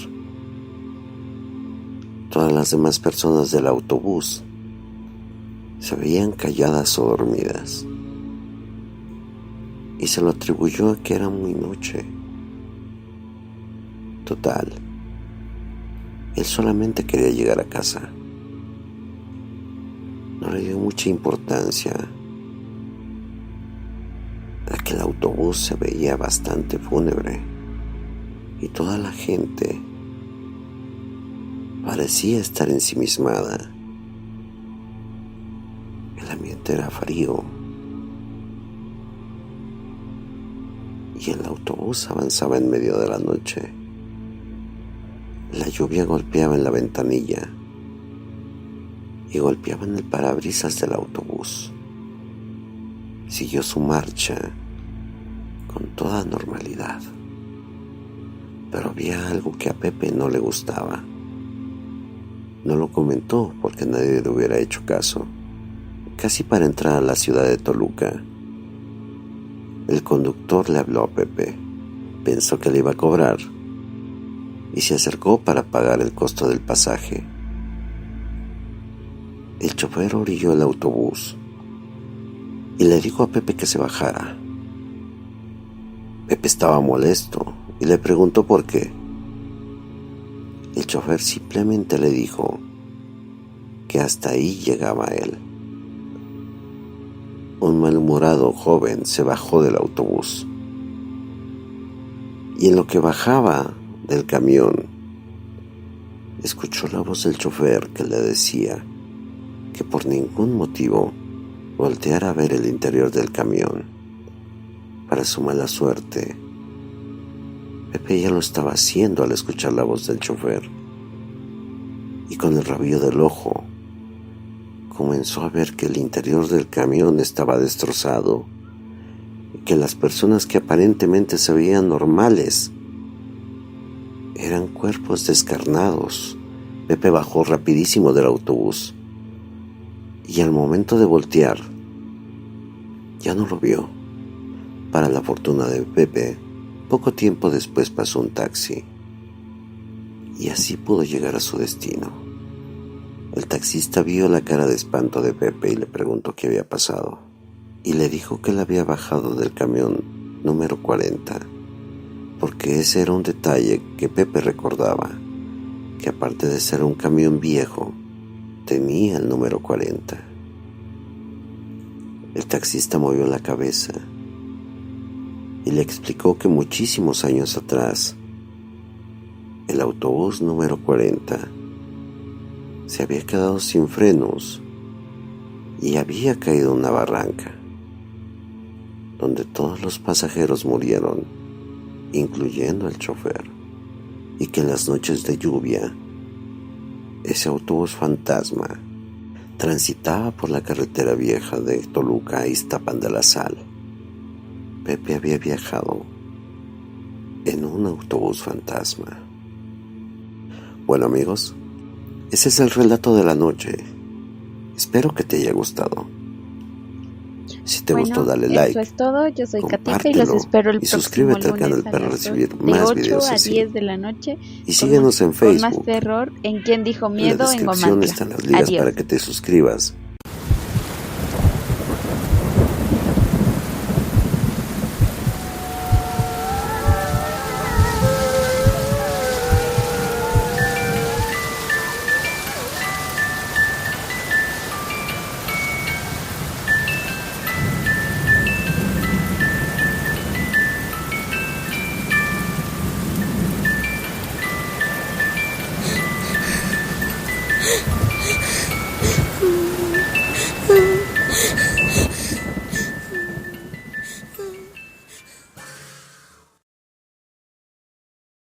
Todas las demás personas del autobús se veían calladas o dormidas, y se lo atribuyó a que era muy noche. Total, él solamente quería llegar a casa. No le dio mucha importancia a que el autobús se veía bastante fúnebre y toda la gente parecía estar ensimismada. El ambiente era frío y el autobús avanzaba en medio de la noche. La lluvia golpeaba en la ventanilla y golpeaba en el parabrisas del autobús. Siguió su marcha con toda normalidad, pero había algo que a Pepe no le gustaba. No lo comentó porque nadie le hubiera hecho caso. Casi para entrar a la ciudad de Toluca, el conductor le habló a Pepe. Pensó que le iba a cobrar y se acercó para pagar el costo del pasaje. El chofer orilló el autobús y le dijo a Pepe que se bajara. Pepe estaba molesto y le preguntó por qué. El chofer simplemente le dijo que hasta ahí llegaba él. Un malhumorado joven se bajó del autobús y en lo que bajaba del camión, escuchó la voz del chofer que le decía que por ningún motivo volteara a ver el interior del camión. Para su mala suerte, Pepe ya lo estaba haciendo al escuchar la voz del chofer, y con el rabillo del ojo comenzó a ver que el interior del camión estaba destrozado y que las personas que aparentemente se veían normales eran cuerpos descarnados. Pepe bajó rapidísimo del autobús y al momento de voltear ya no lo vio. Para la fortuna de Pepe, poco tiempo después pasó un taxi y así pudo llegar a su destino. El taxista vio la cara de espanto de Pepe y le preguntó qué había pasado, y le dijo que él había bajado del camión número 40, porque ese era un detalle que Pepe recordaba, que aparte de ser un camión viejo, contenía el número 40. El taxista movió la cabeza y le explicó que muchísimos años atrás, el autobús número 40 se había quedado sin frenos y había caído en una barranca, donde todos los pasajeros murieron, incluyendo el chofer, y que en las noches de lluvia, ese autobús fantasma transitaba por la carretera vieja de Toluca a Iztapan de la Sal. Pepe había viajado en un autobús fantasma. Bueno, amigos, ese es el relato de la noche. Espero que te haya gustado. Si te gustó, dale like. Eso es todo. Yo soy Katica y los espero el próximo suscríbete al canal lunes para a las recibir de más 8 videos a así. 10 de la noche. Y síguenos en Facebook. Con más terror en Quien Dijo En Miedo la en descripción Gomantla. están las ligas Adiós. para que te suscribas